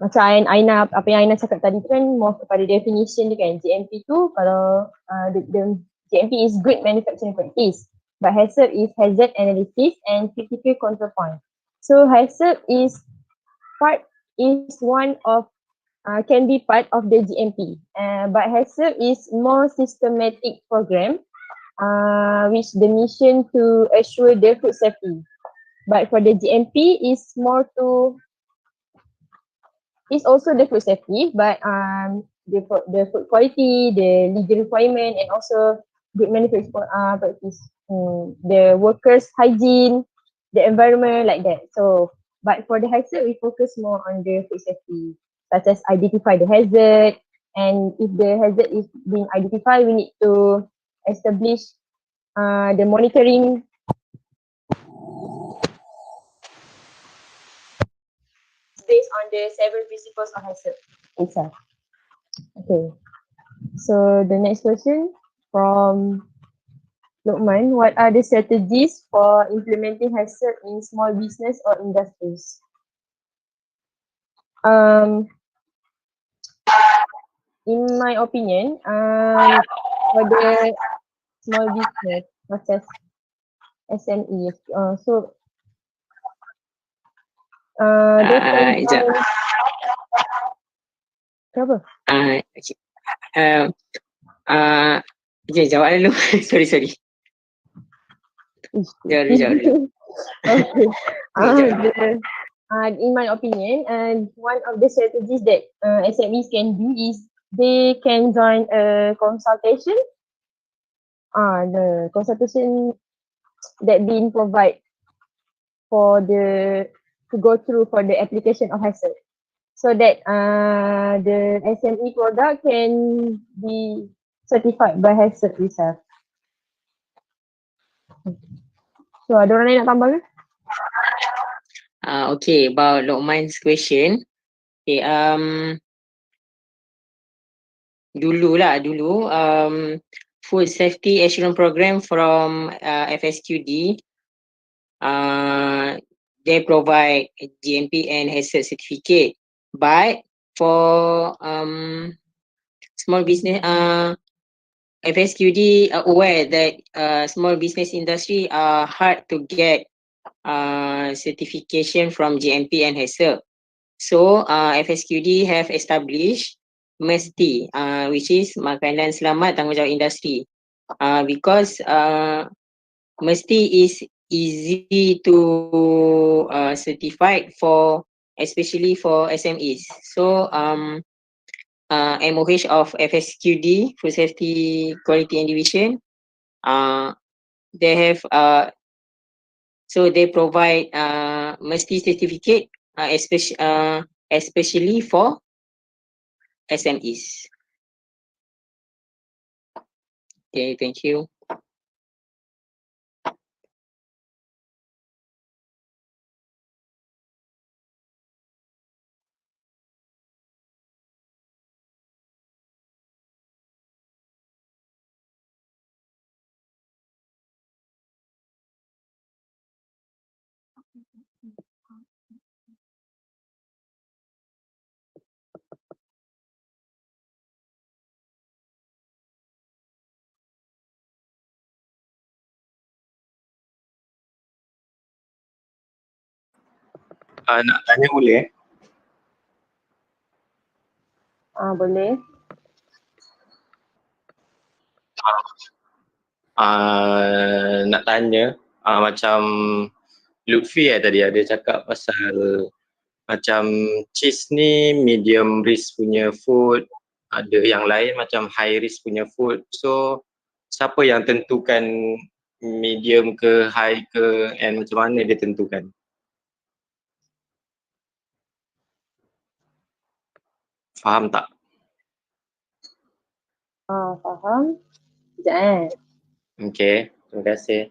Macam Aina, apa yang Aina cakap tadi tu kan more kepada definition dia kan. GMP tu kalau dia GMP is good manufacturing practice, but HACCP is hazard analysis and critical control point. So HACCP is one of can be part of the GMP, but HACCP is more systematic program, which the mission to assure the food safety. But for the GMP is more to it's also the food safety, but the food quality, the legal requirement, and also good manufacturing practice, the workers' hygiene, the environment, like that. So, but for the hazard, we focus more on the food safety, such as identify the hazard, and if the hazard is being identified, we need to establish the monitoring based on the several principles of hazard itself. Okay. So the next question from Lokman, what are the strategies for implementing hazard in small business or industries? In my opinion, for the small business such as SME, so they can Sekejap. join. Kenapa? Okay. Okay, jawab dulu. sorry. Jawab dulu. Okay. Jawab. In my opinion, one of the strategies that SMEs can do is they can join a consultation. The consultation that being provide for the to go through for the application of hazard, so that the SME product can be certified by hazard itself. So ada orang lain nak tambah ke? Okay, about Lokman's question. Okay, dulu, food safety assurance program from FSQD, they provide GMP and hazard certificate. But for small business, FSQD are aware that small business industry are hard to get certification from GMP and hazard. So FSQD have established MESTI, which is Makanan Selamat Tanggungjawab Industri, because MESTI is easy to certified for, especially for SMEs. So MOH of FSQD, Food Safety Quality and Division, they have so they provide MESTI certificate, especially for SMEs. Okay, thank you. Nak tanya boleh? Boleh. Nak tanya macam Lutfi tadi ada cakap pasal macam cheese ni medium risk punya food, ada yang lain macam high risk punya food. So siapa yang tentukan medium ke high ke, and macam mana dia tentukan? Faham tak? Faham. Sekejap Okay, terima kasih.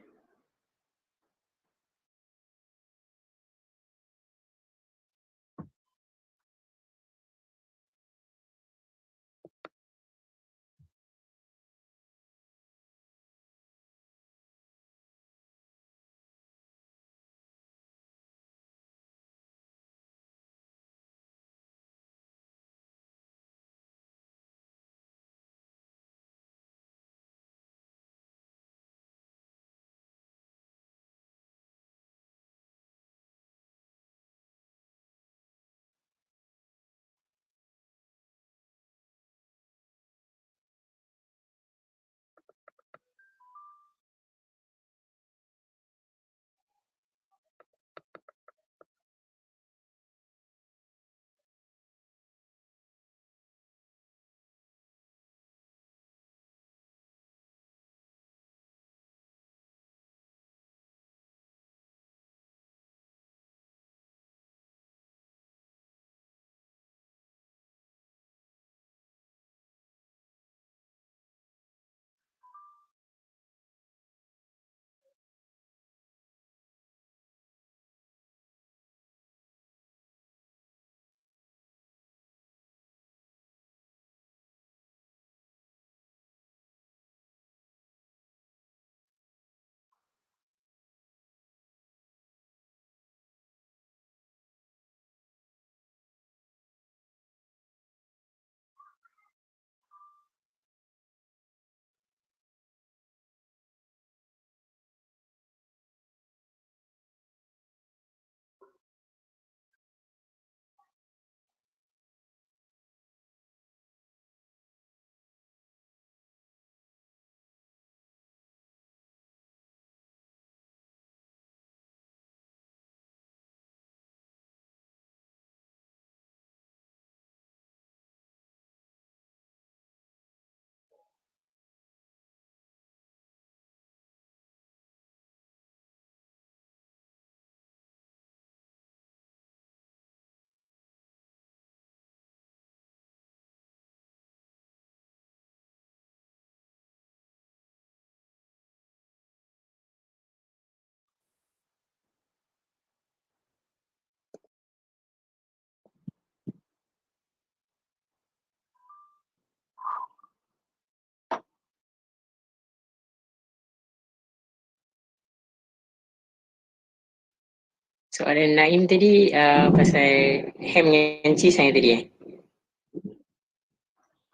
Soalan Naim tadi pasal ham dengan cheese yang tadi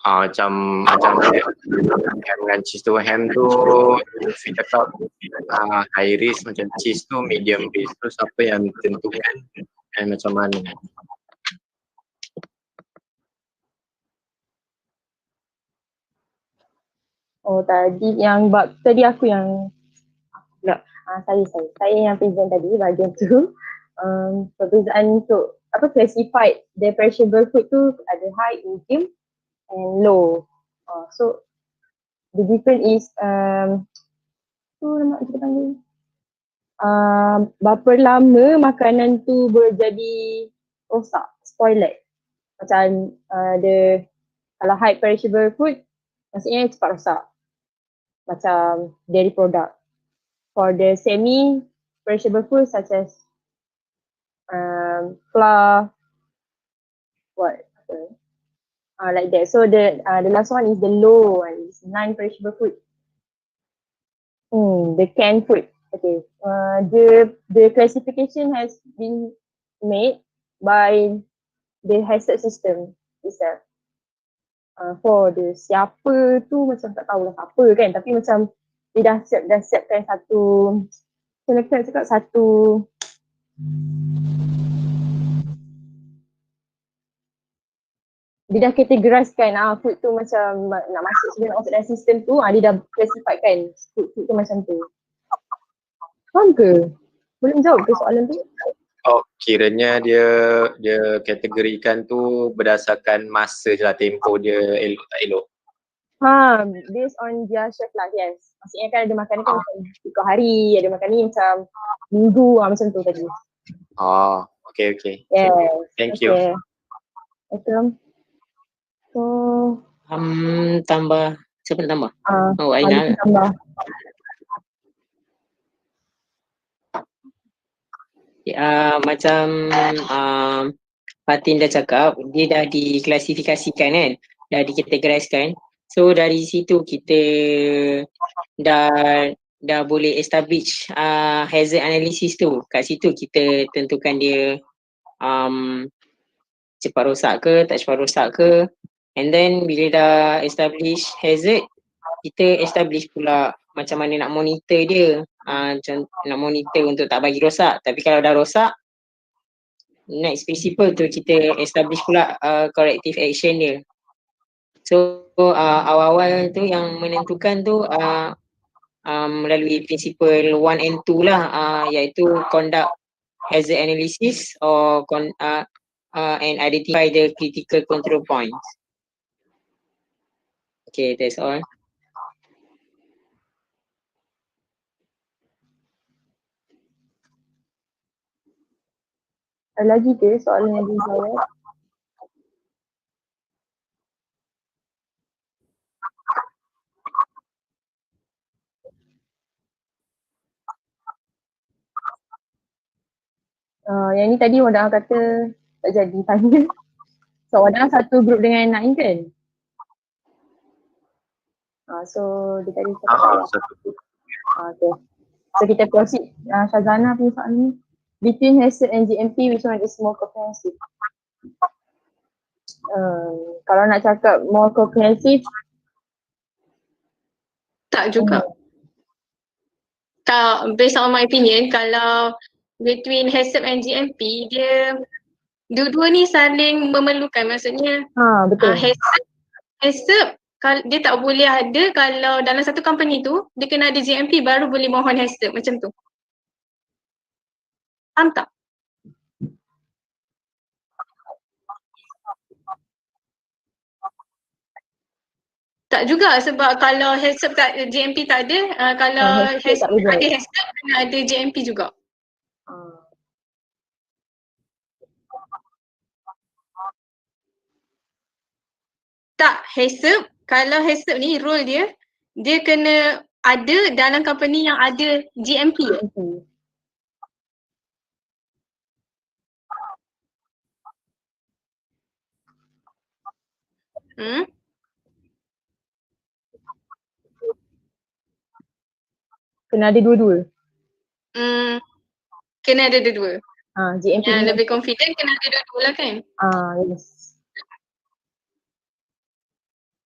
Macam ham dengan cheese tu, ham tu Lutfi cakap high risk, macam cheese tu medium risk. Tu siapa yang tentukan dan macam mana? Oh, tadi aku yang saya yang present tadi bahagian tu. Perbezaan untuk classified the perishable food tu ada high, medium and low. So the difference is tu nama kita panggil berapa lama makanan tu berjadi rosak, spoiled. Macam kalau high perishable food maksudnya cepat rosak, macam dairy product. For the semi perishable food such as flour, like that. So the last one is the low one, is non-perishable food. The canned food. Okay. The classification has been made by the hazard system itself. For the siapa tu macam tak tahulah siapa kan, tapi macam dia dah siapkan satu, macam nak cakap satu dia dah categoriskan food tu macam nak masuk sebelum masuk dalam sistem tu, dia dah classifiedkan food tu macam tu. Faham ke? Boleh menjawab ke soalan tu? Oh, kiranya dia kategorikan tu berdasarkan masa je lah, tempoh dia elok tak elok. Based on their chef lah, yes. Maksudnya kan ada makanan kan macam 3 hari, ada makanan ni macam minggu macam tu tadi. Okay. Yes. Thank you. Welcome. So, tambah, siapa nak tambah? Aina tambah. Macam Fatin dah cakap, dia dah diklasifikasikan kan, dah dikategoriskan. So dari situ kita dah boleh establish hazard analysis tu. Kat situ kita tentukan dia cepat rosak ke, tak cepat rosak ke. And then bila dah establish hazard, kita establish pula macam mana nak monitor dia. Macam nak monitor untuk tak bagi rosak. Tapi kalau dah rosak, next principle tu kita establish pula corrective action dia. So awal-awal tu yang menentukan tu melalui principle 1 and 2 lah, iaitu conduct hazard analysis and identify the critical control points. Okay, that's all. Ada lagi ke soalan yang dijawab? Yang ni tadi Wadah kata tak jadi tanya. So Wadah satu grup dengan Naim kan? So dia tadi cakap Satu grup. Okay. So kita proceed. Shazana punya soalan ni. Between hazard and GMP, which one is more comprehensive? Kalau nak cakap more comprehensive, Tak juga. Tak, based on my opinion, kalau between HACCP and GMP, dia dua-dua ni saling memerlukan. Maksudnya betul. HACCP dia tak boleh ada kalau dalam satu company tu dia kena ada GMP baru boleh mohon HACCP, macam tu. Faham tak? Tak juga, sebab kalau HACCP tak, GMP tak ada, kalau HACCP tak ada HACCP kena ada GMP juga. Tak, HACCP, kalau HACCP ni role dia kena ada dalam company yang ada GMP. Kena ada dua-dua. Kena ada dua-dua. GMP Yang dengan lebih confident kena ada dua-dua lah kan. yes.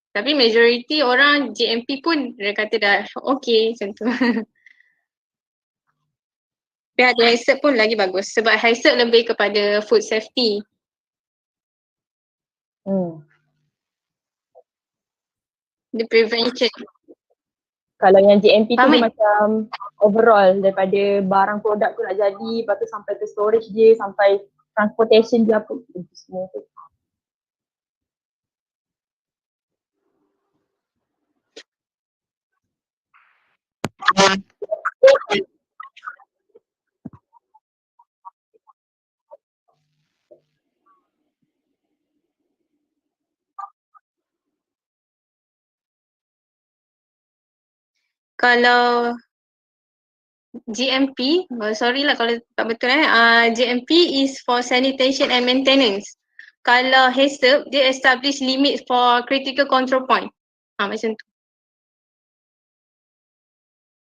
Tapi majority orang GMP pun dia kata dah okay macam tu. Tapi ada HACCP pun lagi bagus sebab HACCP lebih kepada food safety. The prevention. Kalau yang GMP tu Faham dia kan? macam overall daripada barang produk tu nak jadi, lepas tu sampai ke storage dia, sampai transportation dia apa itu semua tu. Kalau GMP, sorry lah kalau tak betul GMP is for sanitation and maintenance. Kalau HACCP, dia establish limit for critical control point. Macam tu.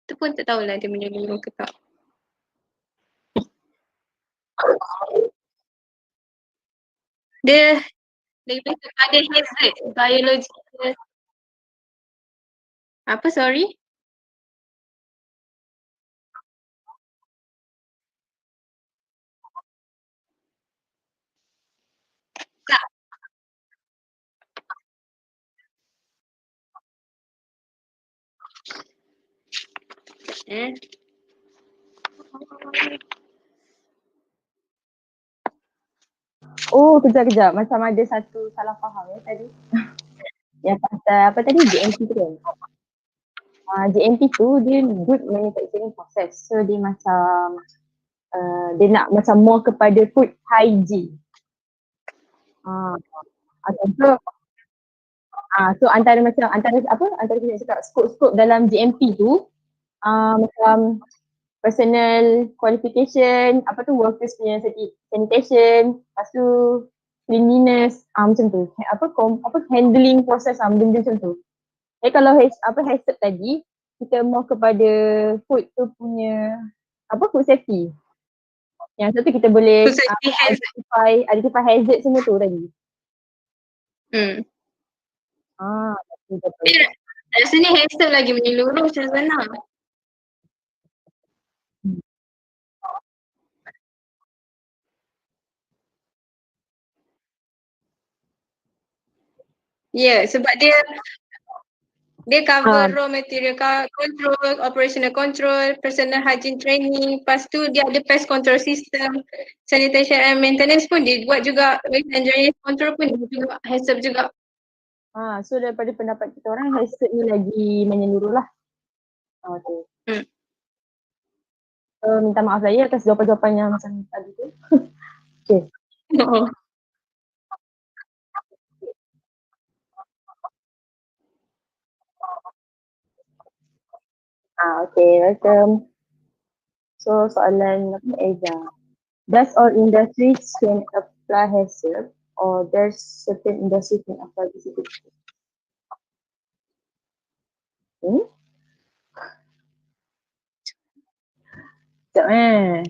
Tu pun tak tahulah dia menyelurung ke tak. Dia lebih kepada hazard, biological. Apa sorry? Tak. Oh kejap. Macam ada satu salah faham tadi. Yang pasal apa tadi GMP tu kan. GMP tu dia good manufacturing process. So dia macam dia nak macam more kepada food hygiene. So antara kita nak cakap skop-skop dalam GMP tu macam personal qualification, workers punya sanitation, lepas tu cleanliness, macam tu. Handling proses benda macam tu. Kalau HACCP tadi, kita more kepada food tu punya food safety. Yang satu kita boleh identify hazard semua tu tadi. Betul. Rasanya HACCP lagi menyeluruh macam sana. Ya, sebab dia cover raw material control, operational control, personal hygiene training, lepas tu dia ada pest control system, sanitation and maintenance pun dia buat juga, waste and drainage control pun dia juga, HACCP juga. So daripada pendapat kita orang, HACCP ni lagi menyeluruh lah. Okay. Minta maaf saya atas jawapan-jawapan yang macam tadi tu. Okay. Okay, welcome. So soalan Eza. Does all industries can apply HACCP or there's certain industries can apply this? Sekejap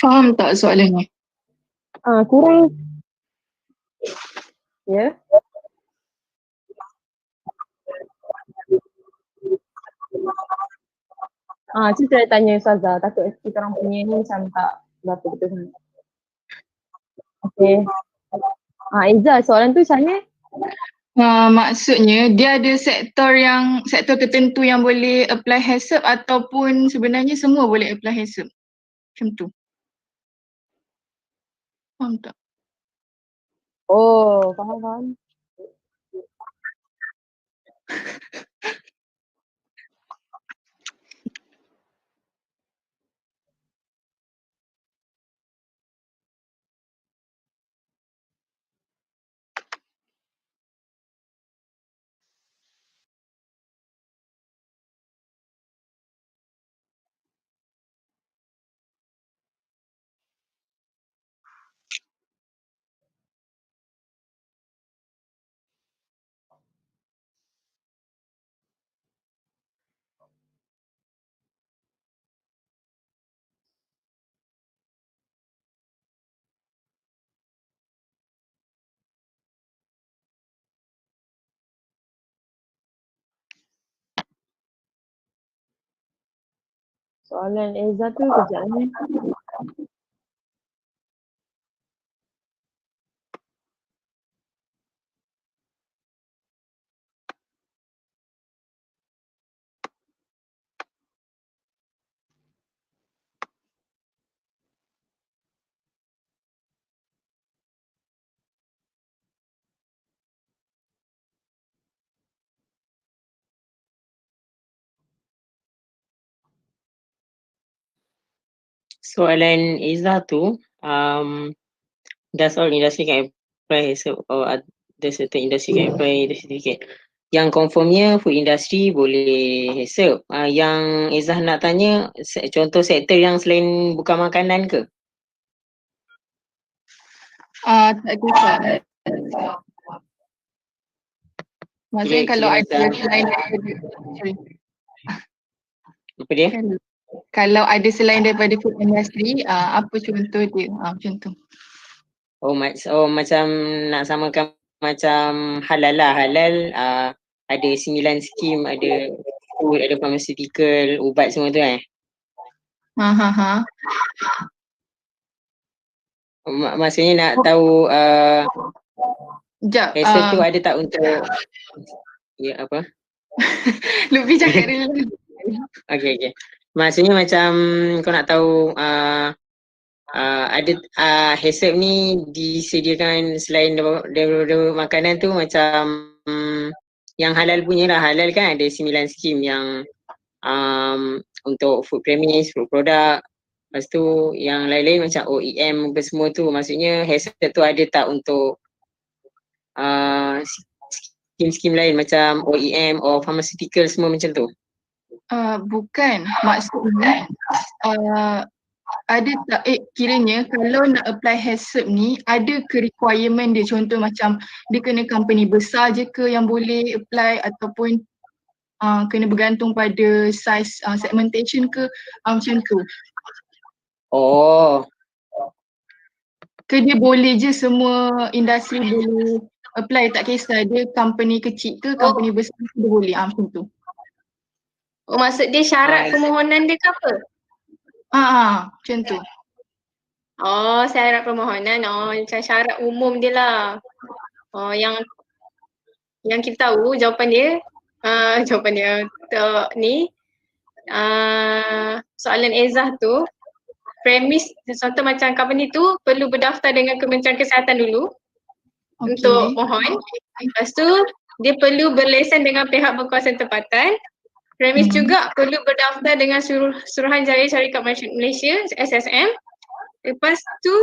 Faham tak soalannya? Kurang. Ya. Cik saya tanya Ustazah, takut kita orang punya ni macam tak berapa betul sangat. Okay. Eza, soalan tu macam mana? Maksudnya dia ada sektor tertentu yang boleh apply HACCP ataupun sebenarnya semua boleh apply HACCP. Macam tu. Faham tak? Oh, faham. Soalan Eza tu kejap ni. Soalan Izzah tu, does all industry can apply HACCP or ada certain industry can apply the certificate? Yang confirmnya food industry boleh HACCP. Yang Izzah nak tanya, contoh sektor yang selain bukan makanan ke? Tak kisah. Maksudnya Kira- kalau kira ada macam- selain daripada, sorry. Apa dia? Kalau ada selain daripada food industry, apa contoh dia? Macam tu. Macam nak samakan macam halal lah. Halal ada 9 skim, ada food, ada pharmaceutical, ubat semua tu Ha. Maksudnya nak tahu Sekejap. HACCP tu ada tak untuk ya apa? Lutfi cakap dulu. Okay. Maksudnya macam kau nak tahu ada HACCP ni disediakan selain daripada makanan tu macam yang halal punya lah. Halal kan ada 9 skim yang untuk food premise, food product. Lepas tu yang lain-lain macam OEM apa semua tu. Maksudnya HACCP tu ada tak untuk skim-skim lain macam OEM or pharmaceutical semua macam tu? Bukan. Maksudnya ada tak kiranya kalau nak apply HACCP ni ada ke requirement dia, contoh macam dia kena company besar je ke yang boleh apply ataupun kena bergantung pada size segmentation ke macam tu. Oh, Ke dia boleh je semua industri boleh apply, tak kisah dia company kecil ke company besar ke dia boleh macam tu. Oh, maksud dia syarat permohonan dia ke apa? Macam tu. Oh, syarat permohonan. Oh, macam syarat umum dia lah. Oh, yang kita tahu jawapan dia, jawapan dia untuk ni, soalan Ezah tu, premis, contoh macam company tu perlu berdaftar dengan Kementerian Kesihatan dulu untuk mohon. Lepas tu, dia perlu berlesen dengan pihak berkuasaan tempatan. Premis juga perlu berdaftar dengan Suruhanjaya Syarikat Malaysia, SSM. Lepas tu,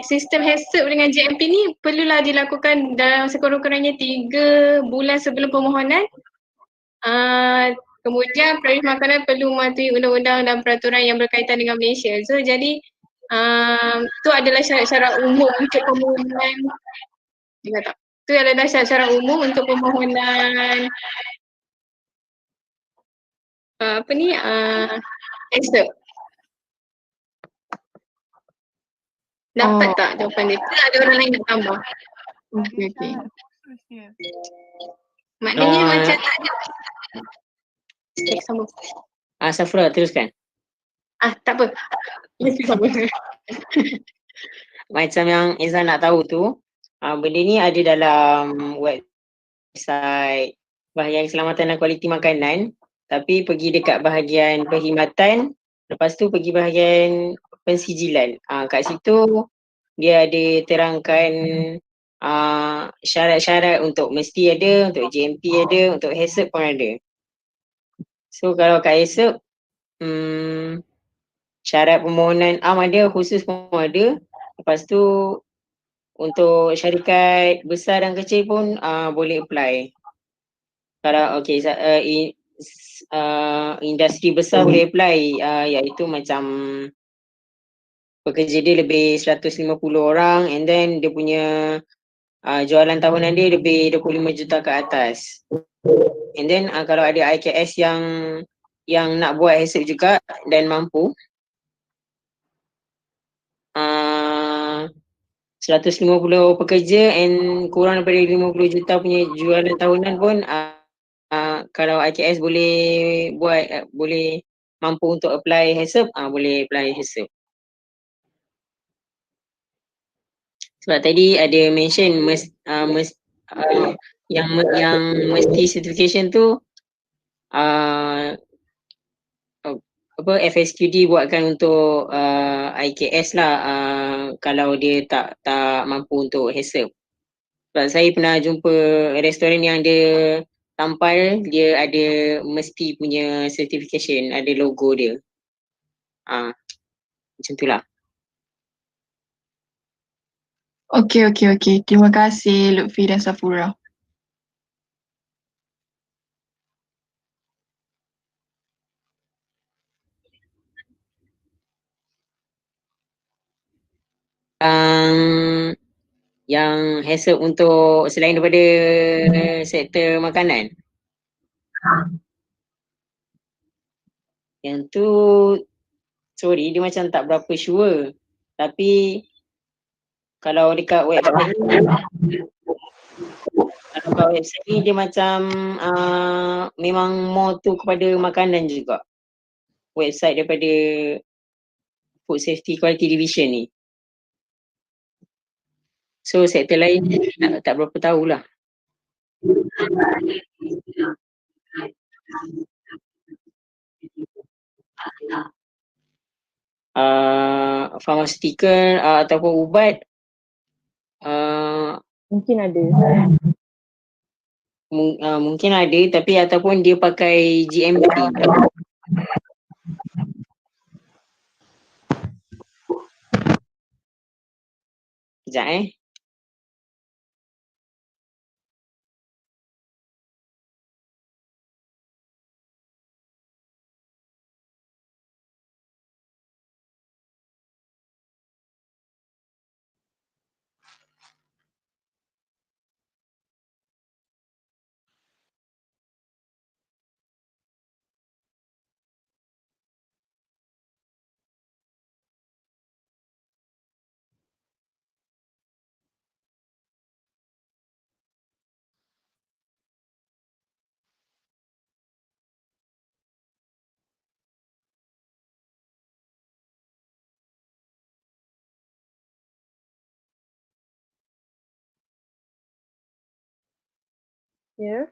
sistem HACCP dengan JMP ni perlulah dilakukan dalam sekurang-kurangnya 3 bulan sebelum permohonan. Kemudian premis makanan perlu mematuhi undang-undang dan peraturan yang berkaitan dengan Malaysia. So jadi tu adalah syarat-syarat umum untuk permohonan. Tu adalah syarat-syarat umum untuk permohonan HACCP. Dapat tak jawapan dia? Tak ada orang lain nak tambah. Okay. Maknanya macam tak ada. Okay, sambung. Safra teruskan. Tak apa. Sambung. Macam yang Izzah nak tahu tu, benda ni ada dalam website bahagian keselamatan dan kualiti makanan, tapi pergi dekat bahagian perkhidmatan, lepas tu pergi bahagian pensijilan. Kat situ dia ada terangkan syarat-syarat untuk mesti ada, untuk JMP ada, untuk HACCP pun ada. So kalau kat HACCP, syarat permohonan ada, khusus pun ada. Lepas tu untuk syarikat besar dan kecil pun boleh apply. Kalau industri besar boleh apply, iaitu macam pekerja dia lebih 150 orang, and then dia punya jualan tahunan dia lebih 25 juta ke atas. And then kalau ada IKS yang nak buat HACCP juga dan mampu, 150 pekerja and kurang daripada 50 juta punya jualan tahunan pun kalau IKS boleh buat boleh mampu untuk apply HACCP, boleh apply HACCP. Sebab tadi ada mention yang mesti certification tu apa FSQD buatkan untuk IKS lah, kalau dia tak mampu untuk HACCP. Sebab saya pernah jumpa restoran yang dia tampal dia ada mesti punya certification, ada logo dia. Macam tu lah. Okey. Terima kasih Lutfi dan Safura. Yang HACCP untuk selain daripada sektor makanan. Yang tu sorry dia macam tak berapa sure. Tapi kalau dekat website ni dia macam memang more tu kepada makanan juga. Website daripada Food Safety Quality Division ni. So sektor lain tak berapa tahulah. Pharmaceutical ataupun ubat Mungkin ada. Mungkin ada, tapi ataupun dia pakai GMP. Sekejap Ya.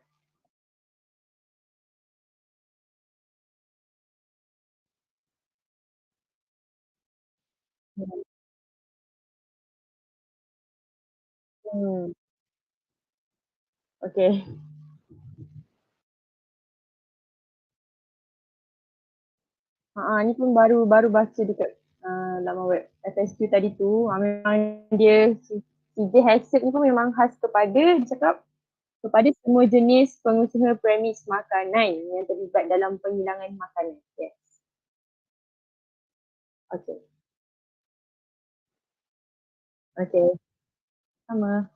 Okay. Ni pun baru baca dekat laman web FSQ tadi tu. Memang dia CJ HACCP ni pun memang khas kepada, dia cakap kepada semua jenis pengusaha premis makanan yang terlibat dalam penghilangan makanan. Yes. Okay. Okay. Sama.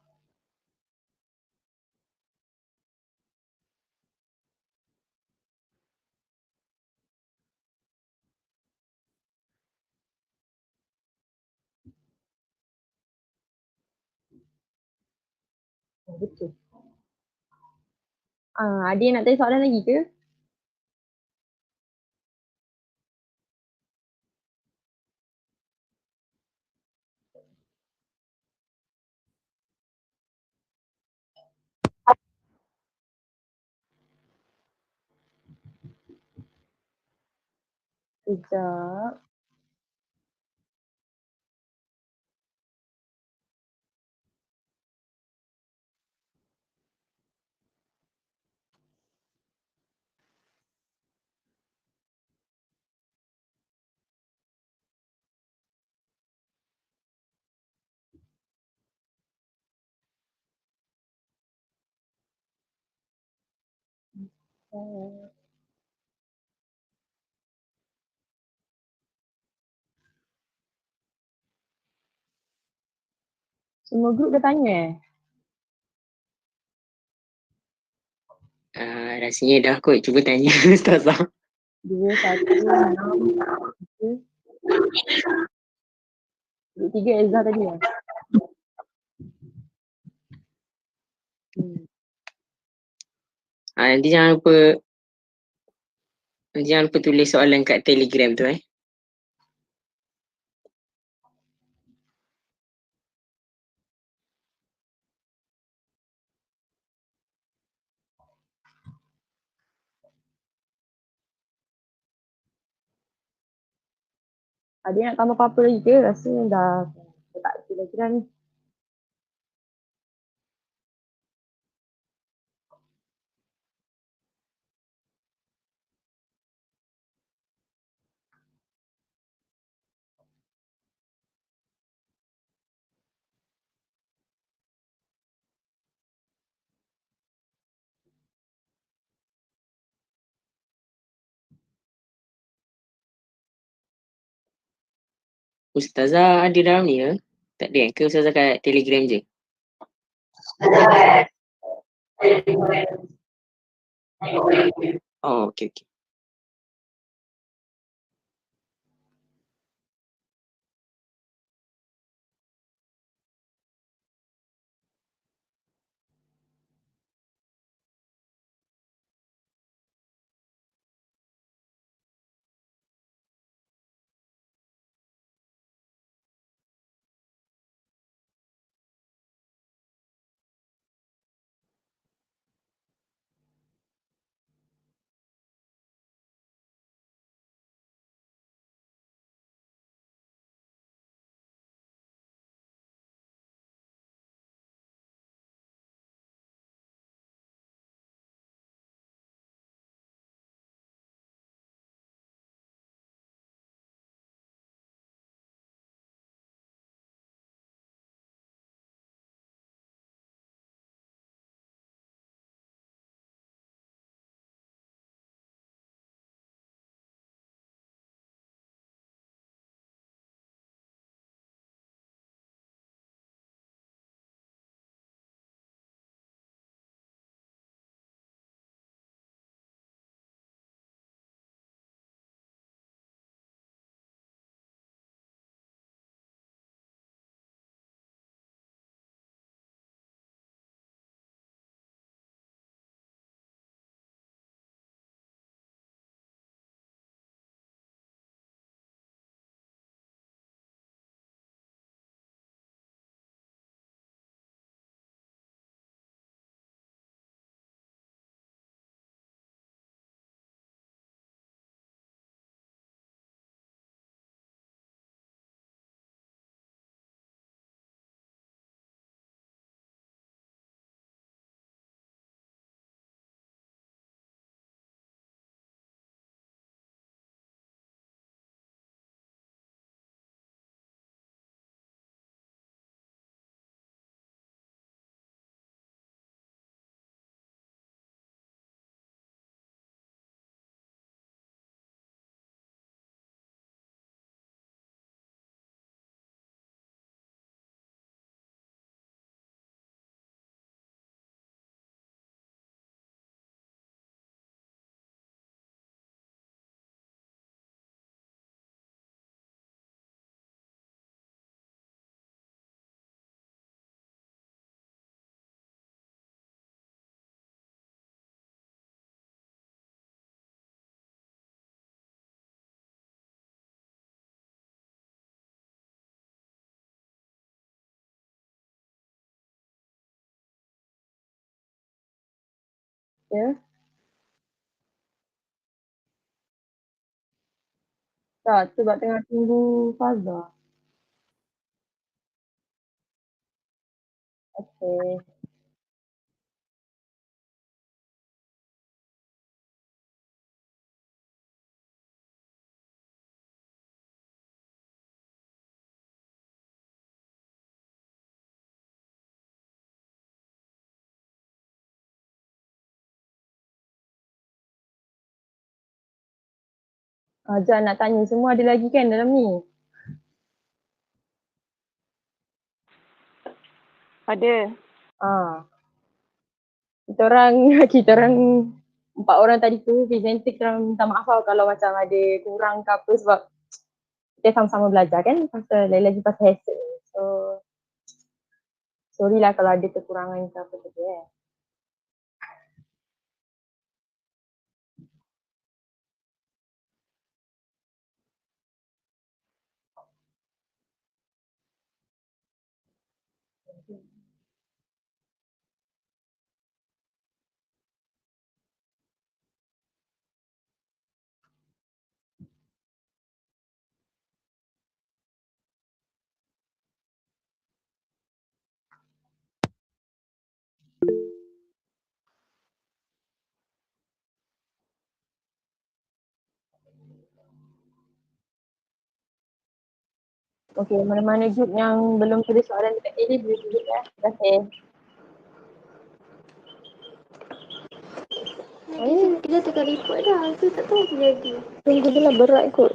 Betul. Ada yang nak tanya soalan lagi ke? Sekejap. Semua grup dah tanya rasanya dah kot, cuba tanya Ustazah. 2, 1, 6, 3 Ezra tadi lah. Nanti jangan lupa tulis soalan kat Telegram tu Ada nak tambah apa-apa lagi ke? Rasanya dah tak ada lagi dah ni. Ustazah ada dalam ni ke? Tak ada ke Ustazah kat Telegram je? Oh, okey. Ya. Tak, sebab tengah tunggu Fazah. Okay. Ajak nak tanya semua ada lagi kan dalam ni? Ada. Kita orang kita orang 4 orang tadi tu presenter, kita orang minta maaf lah kalau macam ada kurang ke apa sebab kita sama-sama belajar kan pasal lagi pasal headset ni. So sorry lah kalau ada kekurangan ke apa tu Okey, mana-mana group yang belum tulis soalan dekat sini boleh tulis ya. Terima kasih. Kita tekan report dah. Tu tak tahu apa jadi. Tunggu je lah, berat kot.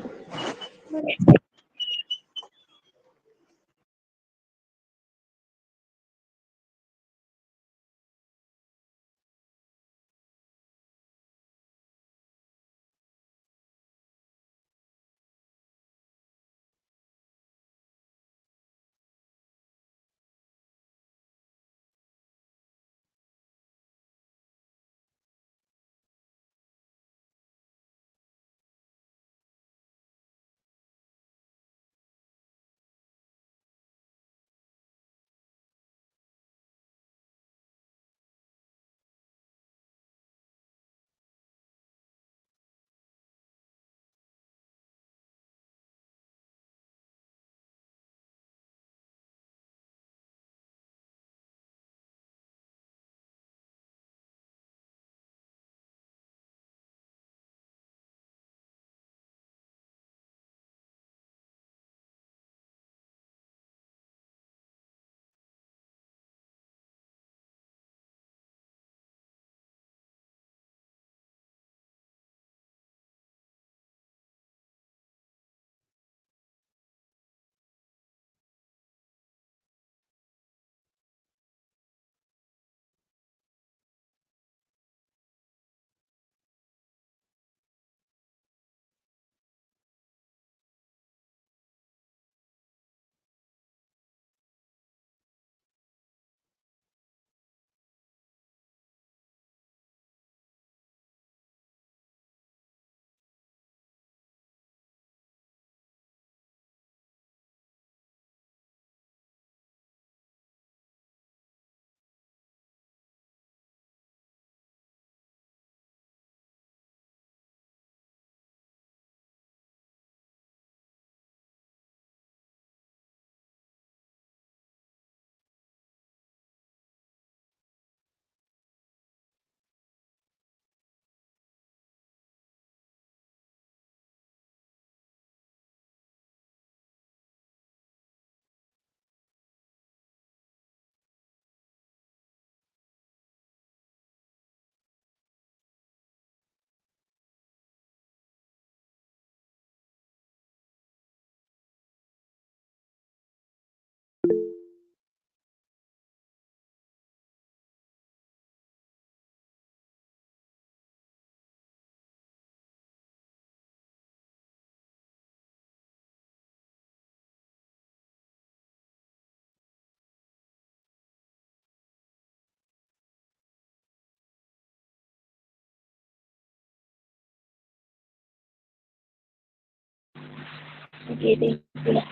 Okay, thank you.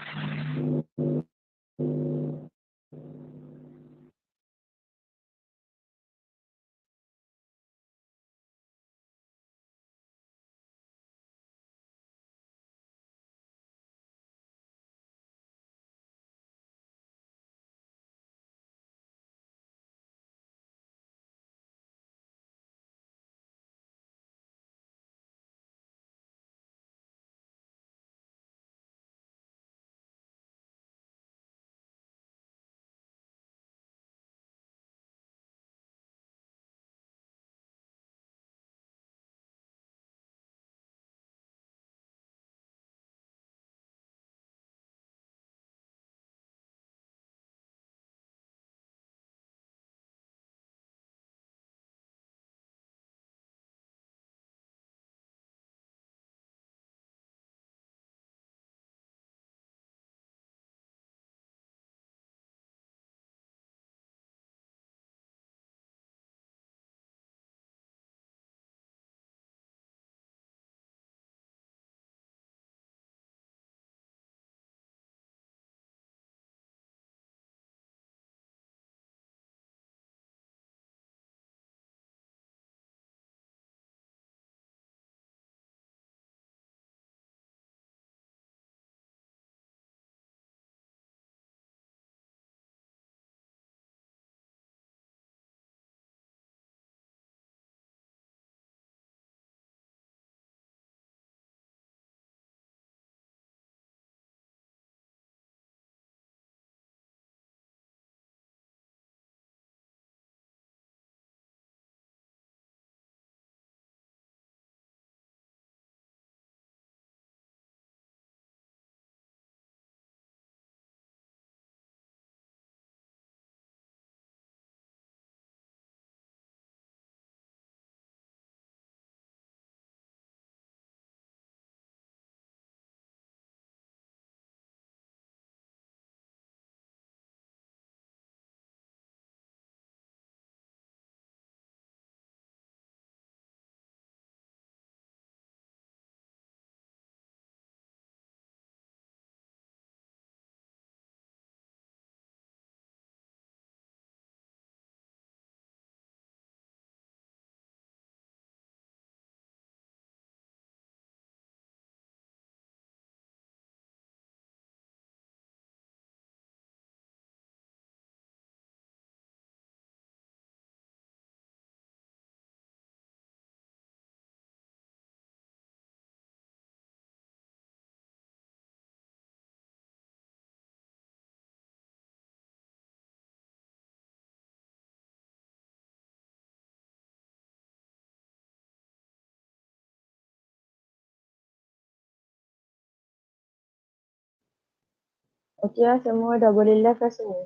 Okey lah semua, dah boleh live lah semua.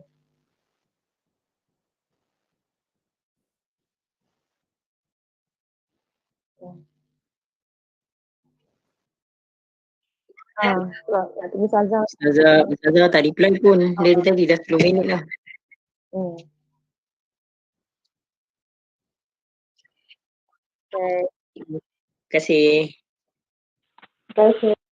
Sebab nak tunggu Sazah. Ustazah tak reply pun dari tadi dah 10 minit lah. Hmm. Okay. Terima kasih. Terima kasih.